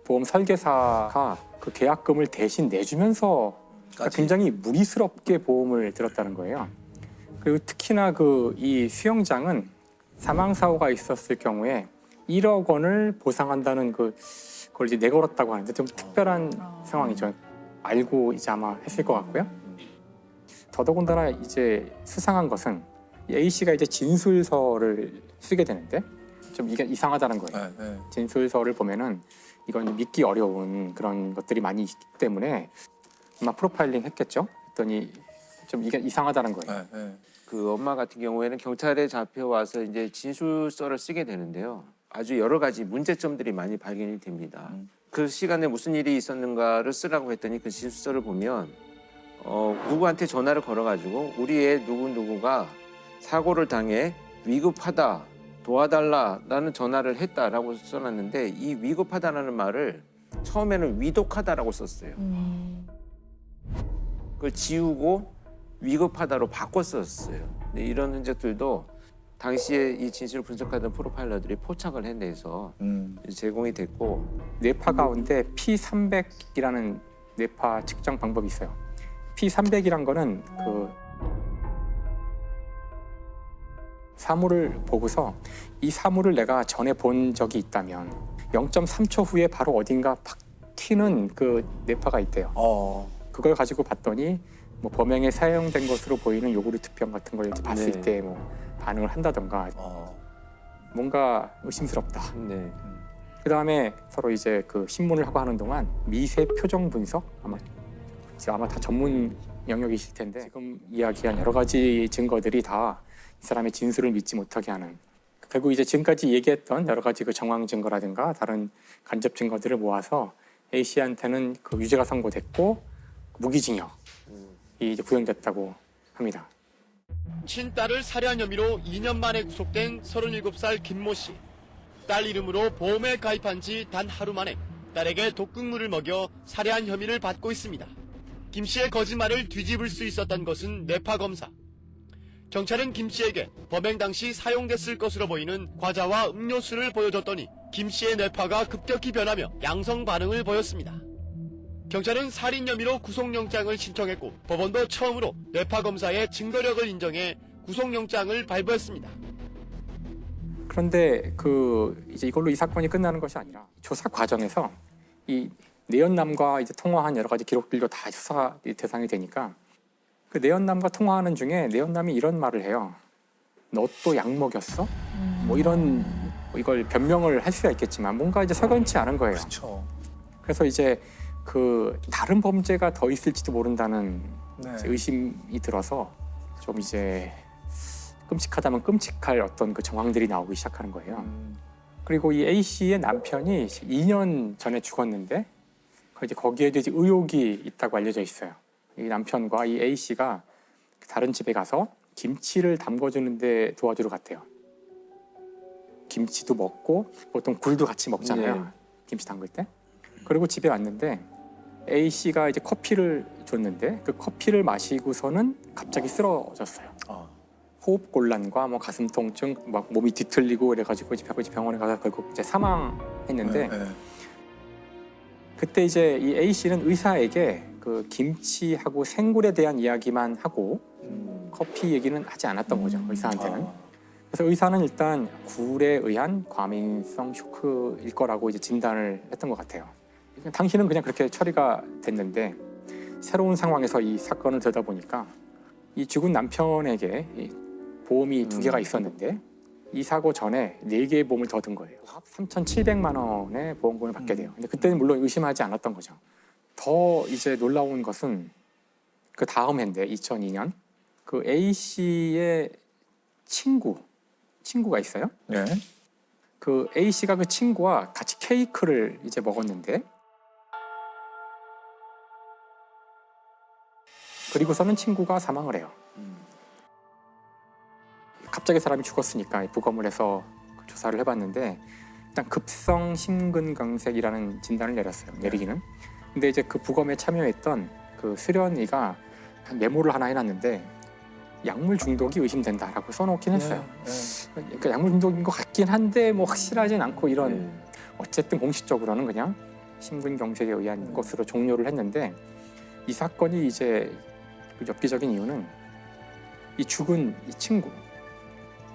보험 설계사가 그 계약금을 대신 내주면서 그러니까 굉장히 무리스럽게 보험을 들었다는 거예요. 그리고 특히나 그 이 수영장은 사망 사고가 있었을 경우에 1억 원을 보상한다는 그걸 이제 내걸었다고 하는데 좀 특별한 상황이죠. 알고 이제 아마 했을 것 같고요. 더더군다나 이제 수상한 것은 A 씨가 이제 진술서를 쓰게 되는데 좀 이게 이상하다는 거예요. 진술서를 보면은 이건 믿기 어려운 그런 것들이 많이 있기 때문에 아마 프로파일링 했겠죠. 했더니 좀 이게 이상하다는 거예요. 그 엄마 같은 경우에는 경찰에 잡혀와서 이제 진술서를 쓰게 되는데요. 아주 여러 가지 문제점들이 많이 발견이 됩니다. 그 시간에 무슨 일이 있었는가를 쓰라고 했더니 그 진술서를 보면 누구한테 전화를 걸어가지고 우리 애 누구누구가 사고를 당해 위급하다, 도와달라라는 전화를 했다라고 써놨는데 이 위급하다라는 말을 처음에는 위독하다라고 썼어요. 그걸 지우고 위급하다로 바꿨었어요. 근데 이런 흔적들도 당시에 이 진실을 분석하던 프로파일러들이 포착을 해내서 제공이 됐고 뇌파 가운데 P300이라는 뇌파 측정 방법이 있어요. P300이란 거는 그 사물을 보고서 이 사물을 내가 전에 본 적이 있다면 0.3초 후에 바로 어딘가 팍 튀는 그 뇌파가 있대요. 그걸 가지고 봤더니 뭐 범행에 사용된 것으로 보이는 요구르트병 같은 걸 이제 봤을 네. 때 뭐 반응을 한다던가 뭔가 의심스럽다. 그 다음에 서로 이제 그 신문을 하고 하는 동안 미세 표정 분석 아마 다 전문 영역이실 텐데 지금 이야기한 여러 가지 증거들이 다 이 사람의 진술을 믿지 못하게 하는 결국 이제 지금까지 얘기했던 여러 가지 그 정황 증거라든가 다른 간접 증거들을 모아서 A 씨한테는 그 유죄가 선고됐고 무기징역이 이제 구형됐다고 합니다. 친딸을 살해한 혐의로 2년 만에 구속된 37살 김모 씨. 딸 이름으로 보험에 가입한 지 단 하루 만에 딸에게 독극물을 먹여 살해한 혐의를 받고 있습니다. 김 씨의 거짓말을 뒤집을 수 있었던 것은 뇌파 검사. 경찰은 김 씨에게 범행 당시 사용됐을 것으로 보이는 과자와 음료수를 보여줬더니 김 씨의 뇌파가 급격히 변하며 양성 반응을 보였습니다. 경찰은 살인 혐의로 구속영장을 신청했고 법원도 처음으로 뇌파 검사의 증거력을 인정해 구속영장을 발부했습니다. 그런데 이제 이걸로 이 사건이 끝나는 것이 아니라 조사 과정에서 이 내연남과 이제 통화한 여러 가지 기록들도 다 수사 대상이 되니까 그 내연남과 통화하는 중에 내연남이 이런 말을 해요. 너 또 약 먹였어? 뭐 이런 이걸 변명을 할 수가 있겠지만 뭔가 이제 석연치 않은 거예요. 그래서 이제 그 다른 범죄가 더 있을지도 모른다는 이제 의심이 들어서 좀 이제 끔찍하다면 끔찍할 어떤 그 정황들이 나오기 시작하는 거예요. 그리고 이 A 씨의 남편이 2년 전에 죽었는데 이제 거기에도 이제 의혹이 있다고 알려져 있어요. 이 남편과 이 A 씨가 다른 집에 가서 김치를 담궈주는데 도와주러 갔대요. 김치도 먹고 보통 굴도 같이 먹잖아요. 김치 담글 때. 그리고 집에 왔는데 A 씨가 이제 커피를 줬는데 그 커피를 마시고서는 갑자기 쓰러졌어요. 호흡 곤란과 뭐 가슴 통증, 막 몸이 뒤틀리고 그래가지고 이제 병원에 가서 결국 이제 사망했는데 그때 이제 이 A 씨는 의사에게 그 김치하고 생굴에 대한 이야기만 하고 커피 얘기는 하지 않았던 거죠. 의사한테는. 그래서 의사는 일단 굴에 의한 과민성 쇼크일 거라고 이제 진단을 했던 것 같아요. 당시는 그냥 그렇게 처리가 됐는데 새로운 상황에서 이 사건을 들여다보니까 이 죽은 남편에게 이 보험이 2개가 있었는데 이 사고 전에 4개의 보험을 더 든 거예요. 3,700만 원의 보험금을 받게 돼요. 근데 그때는 물론 의심하지 않았던 거죠. 더 이제 놀라운 것은 그 다음 해인데 2002년 그 A 씨의 친구가 있어요. 그 A 씨가 그 친구와 같이 케이크를 이제 먹었는데 그리고서는 친구가 사망을 해요. 갑자기 사람이 죽었으니까 부검을 해서 조사를 해봤는데 일단 급성 심근경색이라는 진단을 내렸어요. 내리기는. 근데 이제 그 부검에 참여했던 그 수련이가 한 메모를 하나 해놨는데 약물 중독이 의심된다라고 써놓긴 했어요. 그러니까 약물 중독인 것 같긴 한데 뭐 확실하진 않고 이런 어쨌든 공식적으로는 그냥 신분 경색에 의한 것으로 종료를 했는데 이 사건이 이제 엽기적인 이유는 이 죽은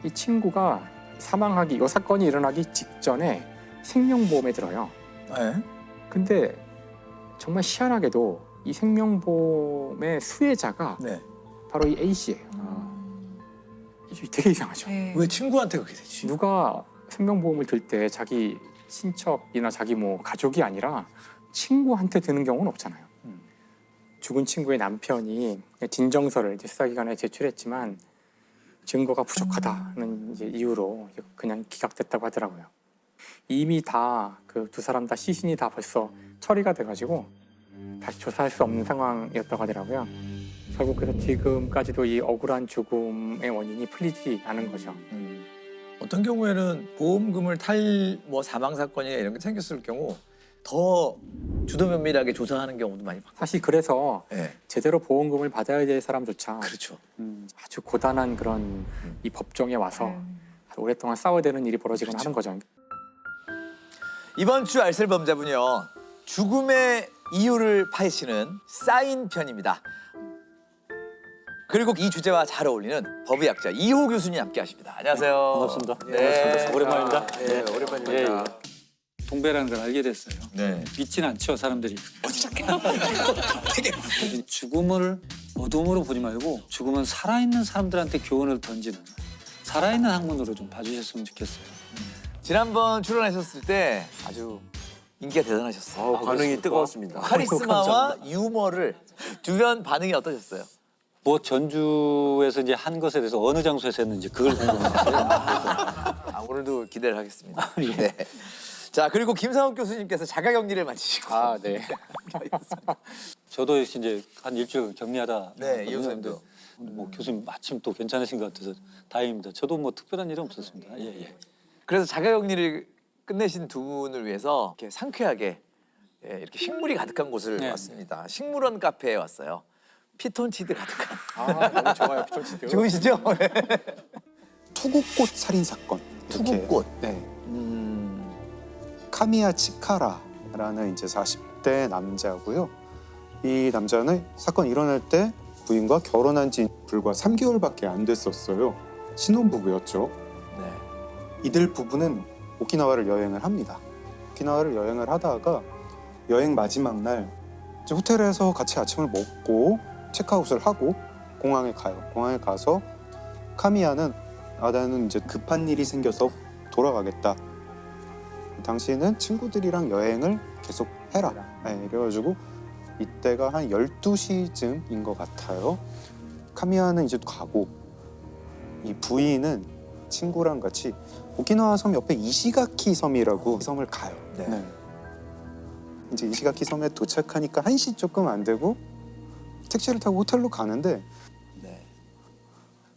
이 친구가 사망하기 이 사건이 일어나기 직전에 생명보험에 들어요. 근데 정말 희한하게도 이 생명보험의 수혜자가 바로 이 A 씨예요. 되게 이상하죠. 왜 친구한테 그렇게 되지? 누가 생명보험을 들 때 자기 친척이나 자기 뭐 가족이 아니라 친구한테 드는 경우는 없잖아요. 죽은 친구의 남편이 진정서를 이제 수사기관에 제출했지만 증거가 부족하다는 이제 이유로 그냥 기각됐다고 하더라고요. 이미 다 그 두 사람 다 시신이 다 벌써 처리가 돼가지고 다시 조사할 수 없는 상황이었다고 하더라고요. 결국 그래서 지금까지도 이 억울한 죽음의 원인이 풀리지 않은 거죠. 어떤 경우에는 보험금을 탈 뭐 사망 사건이나 이런 게 생겼을 경우 더 주도 면밀하게 조사하는 경우도 많이 봤고. 사실 그래서 제대로 보험금을 받아야 될 사람조차 그렇죠. 아주 고단한 그런 이 법정에 와서 오랫동안 싸워야 되는 일이 벌어지곤 하는 거죠. 이번 주 알쓸범잡은요. 죽음의 이유를 파헤치는 쌓인 편입니다. 그리고 이 주제와 잘 어울리는 법의학자 이호 교수님 함께하십니다. 안녕하세요. 반갑습니다. 네. 반갑습니다. 오랜만입니다. 네, 오랜만입니다. 동배라는 걸 알게 됐어요. 네. 믿진 않죠, 사람들이. 죽음을 어둠으로 보지 말고 죽음은 살아있는 사람들한테 교훈을 던지는 살아있는 학문으로 좀 봐주셨으면 좋겠어요. 지난번 출연하셨을 때 아주 인기가 대단하셨어요. 반응이 뜨거웠습니다. 카리스마와 유머를 주변 반응이 어떠셨어요? 뭐 전주에서 이제 한 것에 대해서 어느 장소에서 했는지 그걸 궁금했어요. 오늘도 기대를 하겠습니다. 네. 자, 그리고 김상욱 교수님께서 자가격리를 마치시고. 네. 저도 이제 한 일주일 격리하다. 네, 이 교수님도. 뭐 교수님 마침 또 괜찮으신 것 같아서 다행입니다. 저도 뭐 특별한 일은 없었습니다. 예. 그래서 자가격리를 끝내신 두 분을 위해서 이렇게 상쾌하게 이렇게 식물이 가득한 곳을 왔습니다. 식물원 카페에 왔어요. 피톤치드 가득한. 너무 좋아요, 피톤치드. 좋으시죠? 투구꽃 살인 사건. 투구꽃. 네. 카미야 치카라라는 이제 40대 남자고요. 이 남자는 사건 일어날 때 부인과 결혼한 지 불과 3개월밖에 안 됐었어요. 신혼부부였죠. 네. 이들 부부는 오키나와를 여행을 합니다. 오키나와를 여행을 하다가 여행 마지막 날 이제 호텔에서 같이 아침을 먹고 체크아웃을 하고 공항에 가요. 공항에 가서 카미야는 나는 이제 급한 일이 생겨서 돌아가겠다. 당시에는 친구들이랑 여행을 계속 해라. 이래가지고 이때가 한 12시쯤인 것 같아요. 카미야는 이제 가고 이 부인은 친구랑 같이 오키나와 섬 옆에 이시가키 섬이라고 섬을 가요. 네. 이제 이시가키 섬에 도착하니까 1시 조금 안 되고 택시를 타고 호텔로 가는데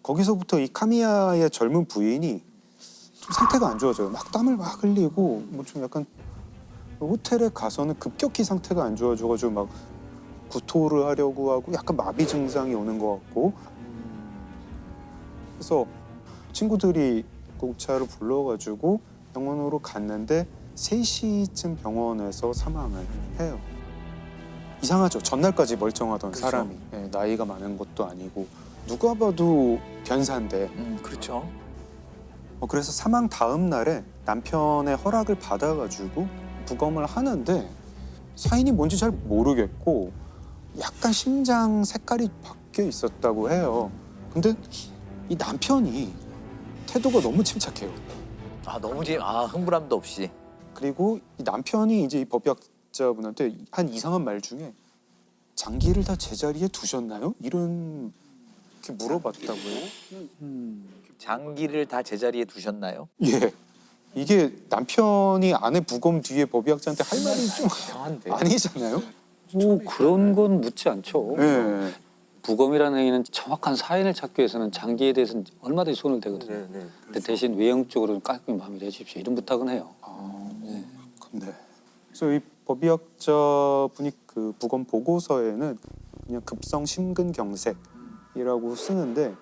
거기서부터 이 카미야의 젊은 부인이 좀 상태가 안 좋아져요. 막 땀을 막 흘리고 뭐 좀 약간 호텔에 가서는 급격히 상태가 안 좋아져가지고 막 구토를 하려고 하고 약간 마비 증상이 오는 것 같고 그래서 친구들이 공차를 불러가지고 병원으로 갔는데 3시쯤 병원에서 사망을 해요. 이상하죠. 전날까지 멀쩡하던 그렇죠. 사람이 나이가 많은 것도 아니고 누가 봐도 변사인데 그렇죠. 그래서 사망 다음 날에 남편의 허락을 받아가지고 부검을 하는데 사인이 뭔지 잘 모르겠고 약간 심장 색깔이 바뀌어 있었다고 해요. 근데 이 남편이 태도가 너무 침착해요. 너무 흥분함도 없이. 그리고 이 남편이 이제 이 법의학자분한테 한 이상한 말 중에 장기를 다 제자리에 두셨나요? 이런 게 물어봤다고요. 장기를 다 제자리에 두셨나요? 예. 이게 남편이 아내 부검 뒤에 법의학자한테 할 말이 좀 이상한데 아니잖아요? 뭐 그런 건 묻지 않죠. 네. 부검이라는 행위는 정확한 사인을 찾기 위해서는 장기에 대해서는 얼마든지 손을 대거든요. 근데 대신 외형적으로는 깔끔히 마무리해 주십시오. 이런 부탁은 해요. 네. 그래서 이 법의학자분이 그 부검 보고서에는 그냥 급성 심근경색이라고 쓰는데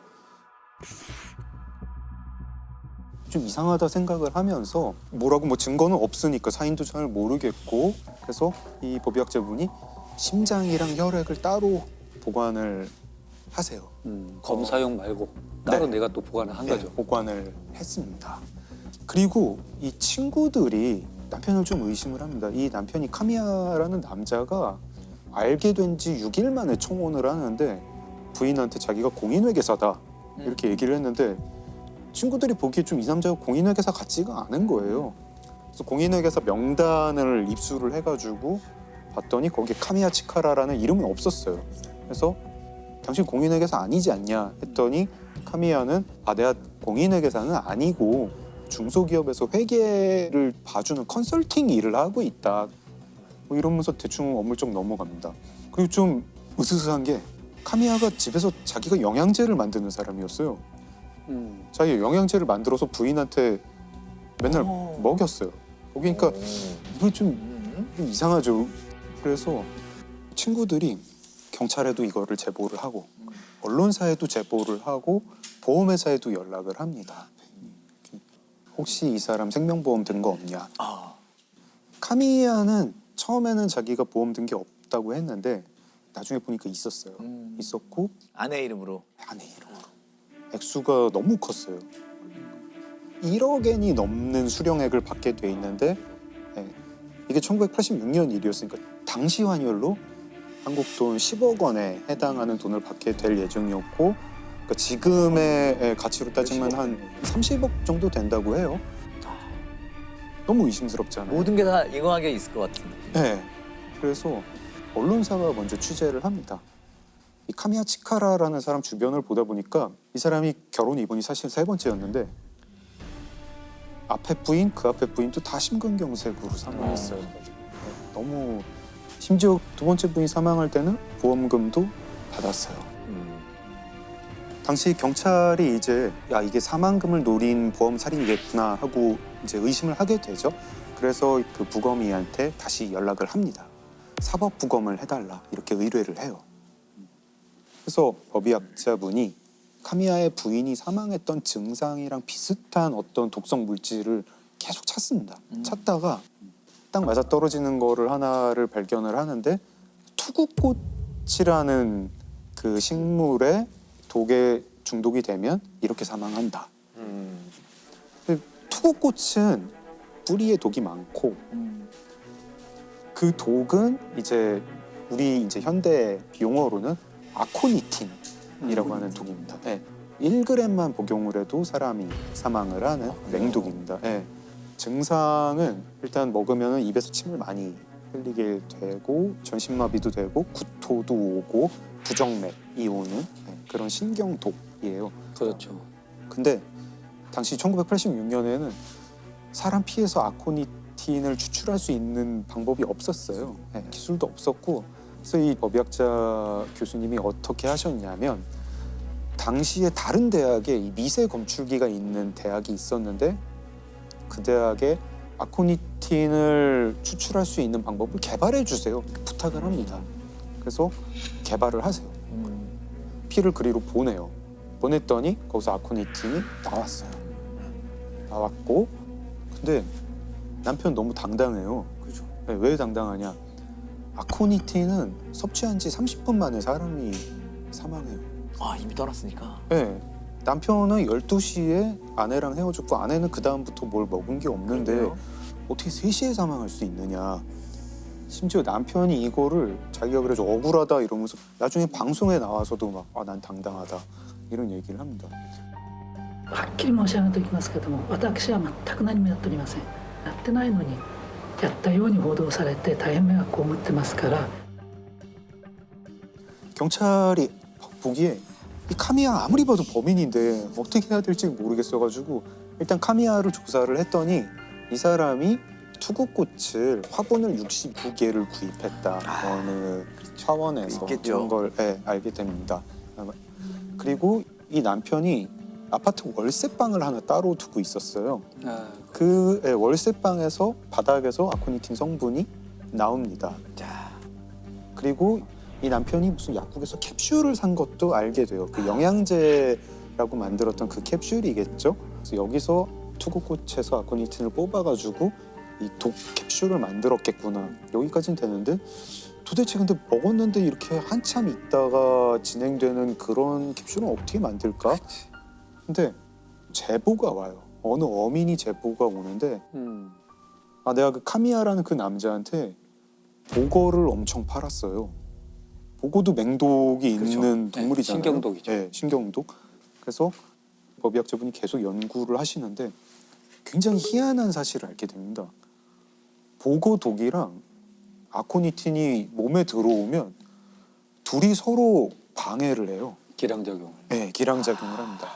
좀 이상하다 생각을 하면서 뭐라고 뭐 증거는 없으니까 사인도 잘 모르겠고 그래서 이 법의학자분이 심장이랑 혈액을 따로 보관을 하세요. 검사용 말고 따로 네. 내가 또 보관을 한 네, 거죠. 보관을 했습니다. 그리고 이 친구들이 남편을 좀 의심을 합니다. 이 남편이 카미야라는 남자가 알게 된 지 6일 만에 청혼을 하는데 부인한테 자기가 공인회계사다 이렇게 얘기를 했는데 친구들이 보기에 좀 이 남자가 공인회계사 같지가 않은 거예요. 그래서 공인회계사 명단을 입수를 해가지고 봤더니 거기에 카미야 치카라라는 이름은 없었어요. 그래서 당신 공인회계사 아니지 않냐 했더니 카미야는 내가 공인회계사는 아니고 중소기업에서 회계를 봐주는 컨설팅 일을 하고 있다. 뭐 이러면서 대충 어물쩍 넘어갑니다. 그리고 좀 으스스한 게 카미야가 집에서 자기가 영양제를 만드는 사람이었어요. 자기가 영양제를 만들어서 부인한테 맨날 먹였어요. 그러니까 이거 좀 이상하죠. 그래서 친구들이 경찰에도 이거를 제보를 하고 언론사에도 제보를 하고 보험회사에도 연락을 합니다. 혹시 이 사람 생명보험 든 거 없냐? 카미야는 처음에는 자기가 보험 든 게 없다고 했는데 나중에 보니까 있었어요. 있었고 아내 이름으로. 아내 이름으로. 액수가 너무 컸어요. 1억엔이 넘는 수령액을 받게 돼 있는데 이게 1986년 일이었으니까 당시 환율로 한국 돈 10억 원에 해당하는 돈을 받게 될 예정이었고 그러니까 지금의 가치로 따지면 한 30억 정도 된다고 해요. 너무 의심스럽잖아요. 모든 게 다 인과관계 있을 것 같은데. 네. 그래서 언론사가 먼저 취재를 합니다. 이 카미야 치카라라는 사람 주변을 보다 보니까 이 사람이 결혼 이번이 사실 3번째였는데 앞에 부인, 그 앞에 부인도 다 심근경색으로 사망했어요. 너무 심지어 2번째 부인 사망할 때는 보험금도 받았어요. 당시 경찰이 이제 이게 사망금을 노린 보험 살인이겠구나 하고 이제 의심을 하게 되죠. 그래서 그 부검이한테 다시 연락을 합니다. 사법 부검을 해달라 이렇게 의뢰를 해요. 그래서 법의학자분이 카미야의 부인이 사망했던 증상이랑 비슷한 어떤 독성 물질을 계속 찾습니다. 찾다가 딱 맞아 떨어지는 거를 하나를 발견을 하는데 투구꽃이라는 그 식물에 독에 중독이 되면 이렇게 사망한다. 근데 투구꽃은 뿌리에 독이 많고 그 독은 이제 우리 이제 현대 용어로는 아코니틴이라고 하는 독입니다. 네. 1g만 복용을 해도 사람이 사망을 하는 맹독입니다. 네. 증상은 일단 먹으면 입에서 침을 많이 흘리게 되고 전신마비도 되고 구토도 오고 부정맥이 오는 그런 신경독이에요. 그렇죠. 근데 당시 1986년에는 사람 피에서 아코니틴을 추출할 수 있는 방법이 없었어요. 네, 기술도 없었고 그래서 이 법의학자 교수님이 어떻게 하셨냐면 당시에 다른 대학에 이 미세 검출기가 있는 대학이 있었는데 그 대학에 아코니틴을 추출할 수 있는 방법을 개발해 주세요. 부탁을 합니다. 그래서 개발을 하세요. 피를 그리로 보내요. 보냈더니 거기서 아코니틴이 나왔어요. 나왔고 근데 남편 너무 당당해요. 그죠? 네, 왜 당당하냐? 아코니틴은 섭취한 지 30분 만에 사람이 사망해요. 이미 떠났으니까. 네. 남편은 12시에 아내랑 헤어졌고 아내는 그 다음부터 뭘 먹은 게 없는데 그래요? 어떻게 3시에 사망할 수 있느냐. 심지어 남편이 이거를 자기가 그래서 억울하다 이러면서 나중에 방송에 나와서도 막 난 당당하다 이런 얘기를 합니다. はっきり申し上げておきますけども、私は全く何もやっておりません。やってないのにやったように報道されて大変迷惑を被ってますから。 경찰이 보기에 이 카미야 아무리 봐도 범인인데 어떻게 해야 될지 모르겠어가지고 일단 카미야를 조사를 했더니 이 사람이 투구꽃을 화분을 69개를 구입했다 어느 차원에서 이런 걸 알게 됩니다. 그리고 이 남편이 아파트 월세방을 하나 따로 두고 있었어요. 그 월세방에서 바닥에서 아코니틴 성분이 나옵니다. 그리고 이 남편이 무슨 약국에서 캡슐을 산 것도 알게 돼요. 그 영양제라고 만들었던 그 캡슐이겠죠. 그래서 여기서 투구꽃에서 아코니틴을 뽑아가지고 이 독 캡슐을 만들었겠구나. 여기까지는 되는데 도대체 근데 먹었는데 이렇게 한참 있다가 진행되는 그런 캡슐은 어떻게 만들까? 근데 제보가 와요. 어느 어민이 제보가 오는데 아 내가 그 카미야라는 그 남자한테 보거를 엄청 팔았어요. 보거도 맹독이 있는 동물이잖아요. 신경독이죠. 네, 신경독. 그래서 법의학자분이 계속 연구를 하시는데 굉장히 희한한 사실을 알게 됩니다. 보거독이랑 아코니틴이 몸에 들어오면 둘이 서로 방해를 해요. 기량작용. 네, 기량작용을 합니다.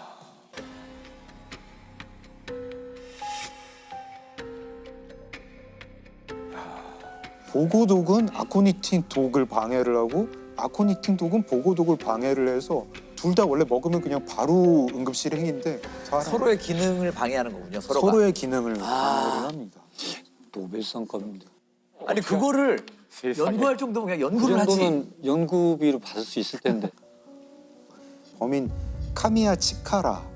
보고독은 아코니틴 독을 방해를 하고 아코니틴 독은 보고독을 방해를 해서 둘 다 원래 먹으면 그냥 바로 응급실 행인데 서로의 기능을 방해하는 거군요. 서로의 기능을 방해를 합니다. 노벨상급입니다. 아니 그거를 연구할 정도면 그냥 연구를 그 하지. 정도는 연구비로 받을 수 있을 텐데. 범인 카미야 치카라.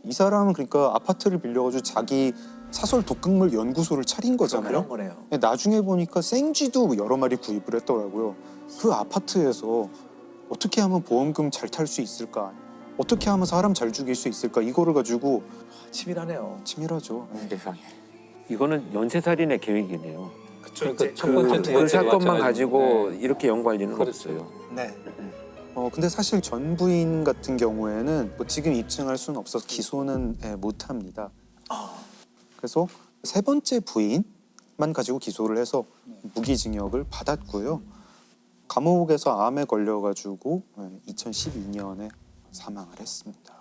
이 사람은 그러니까 아파트를 빌려가지고 자기 사설 독극물 연구소를 차린 거잖아요. 그런 거네요. 나중에 보니까 생쥐도 여러 마리 구입을 했더라고요. 그 아파트에서 어떻게 하면 보험금 잘 탈 수 있을까? 어떻게 하면 사람 잘 죽일 수 있을까? 이거를 가지고 치밀하네요. 치밀하죠. 세상에. 이거는 연쇄살인의 계획이네요. 그러니까 첫 번째, 두 그 번째 사건만 마찬가지고. 가지고 네. 이렇게 연구할 리는 없어요. 네. 근데 사실 전 부인 같은 경우에는 뭐 지금 입증할 수는 없어서 기소는 못 합니다. 그래서 세 번째 부인만 가지고 기소를 해서 무기징역을 받았고요. 감옥에서 암에 걸려가지고 2012년에 사망을 했습니다.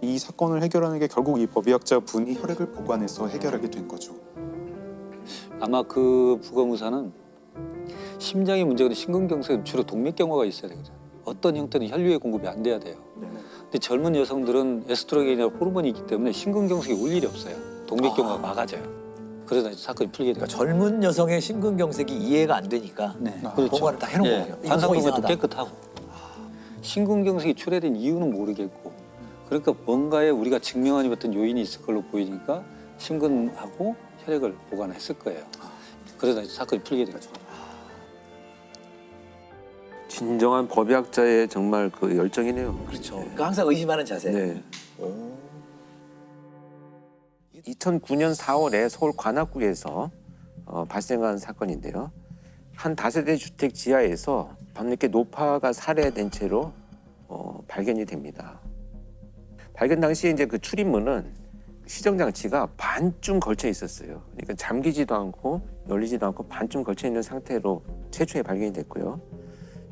이 사건을 해결하는 게 결국 이 법의학자 분이 혈액을 보관해서 해결하게 된 거죠. 아마 그 부검의사는 심장이 문제가 심근경색은 주로 동맥경화가 있어야 되거든요. 어떤 형태는 혈류의 공급이 안 돼야 돼요. 근데 젊은 여성들은 에스트로겐이나 호르몬이 있기 때문에 심근경색이 올 일이 없어요. 동맥경화가 막아져요. 그러다 사건이 풀리게 돼요. 그러니까 젊은 여성의 심근경색이 이해가 안 되니까 보관을 다 해놓은 거예요. 환상동맥도 깨끗하고. 심근경색이 출해된 이유는 모르겠고 그러니까 뭔가에 우리가 증명하지 못한 요인이 있을 걸로 보이니까 심근하고 혈액을 보관했을 거예요. 그러다 사건이 풀리게 되죠. 진정한 법의학자의 정말 그 열정이네요. 그렇죠. 그러니까 항상 의심하는 자세. 네. 2009년 4월에 서울 관악구에서 발생한 사건인데요. 한 다세대 주택 지하에서 밤늦게 노파가 살해된 채로 발견이 됩니다. 발견 당시에 이제 그 출입문은 시정 장치가 반쯤 걸쳐 있었어요. 그러니까 잠기지도 않고 열리지도 않고 반쯤 걸쳐 있는 상태로 최초에 발견이 됐고요.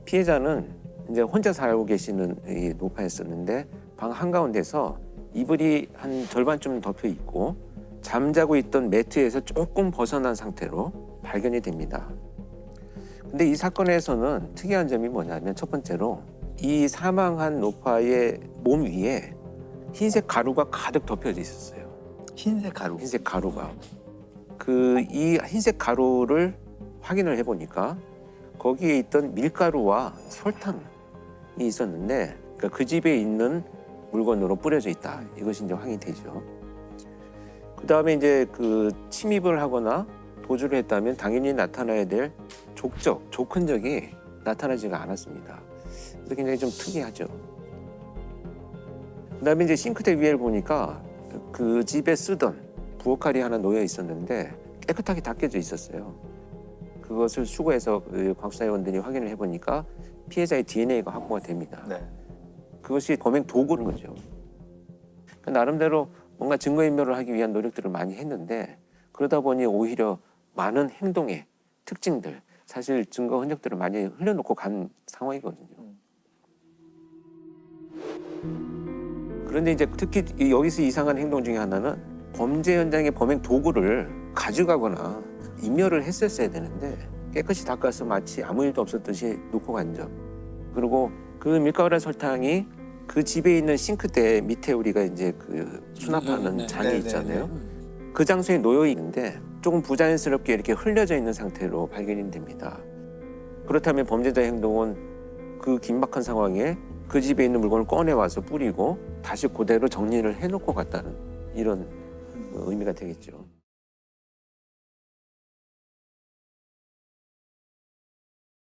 피해자는 이제 혼자 살고 계시는 이 노파였었는데 방 한가운데서 이불이 한 절반쯤 덮여 있고 잠자고 있던 매트에서 조금 벗어난 상태로 발견이 됩니다. 근데 이 사건에서는 특이한 점이 뭐냐면 첫 번째로 이 사망한 노파의 몸 위에 흰색 가루가 가득 덮여져 있었어요. 흰색 가루? 흰색 가루가. 이 흰색 가루를 확인을 해보니까 거기에 있던 밀가루와 설탕이 있었는데 그러니까 그 집에 있는 물건으로 뿌려져 있다. 이것이 이제 확인이 되죠. 그 다음에 이제 그 침입을 하거나 도주를 했다면 당연히 나타나야 될 족 흔적이 나타나지가 않았습니다. 그래서 굉장히 좀 특이하죠. 그 다음에 이제 싱크대 위에를 보니까 그 집에 쓰던 부엌칼이 하나 놓여 있었는데 깨끗하게 닦여져 있었어요. 그것을 수거해서 그 과학수사위원들이 확인을 해보니까 피해자의 DNA가 확보가 됩니다. 그것이 범행 도구인 거죠. 그러니까 나름대로 뭔가 증거인멸을 하기 위한 노력들을 많이 했는데 그러다 보니 오히려 많은 행동의 특징들, 사실 증거 흔적들을 많이 흘려놓고 간 상황이거든요. 그런데 이제 특히 여기서 이상한 행동 중에 하나는 범죄 현장의 범행 도구를 가져가거나 인멸을 했었어야 되는데 깨끗이 닦아서 마치 아무 일도 없었듯이 놓고 간 점. 그리고 그 밀가루랑 설탕이 그 집에 있는 싱크대 밑에 우리가 이제 그 수납하는 잔이 있잖아요. 그 장소에 놓여 있는데 조금 부자연스럽게 이렇게 흘려져 있는 상태로 발견이 됩니다. 그렇다면 범죄자의 행동은 그 긴박한 상황에 그 집에 있는 물건을 꺼내와서 뿌리고 다시 그대로 정리를 해놓고 갔다는 이런 의미가 되겠죠.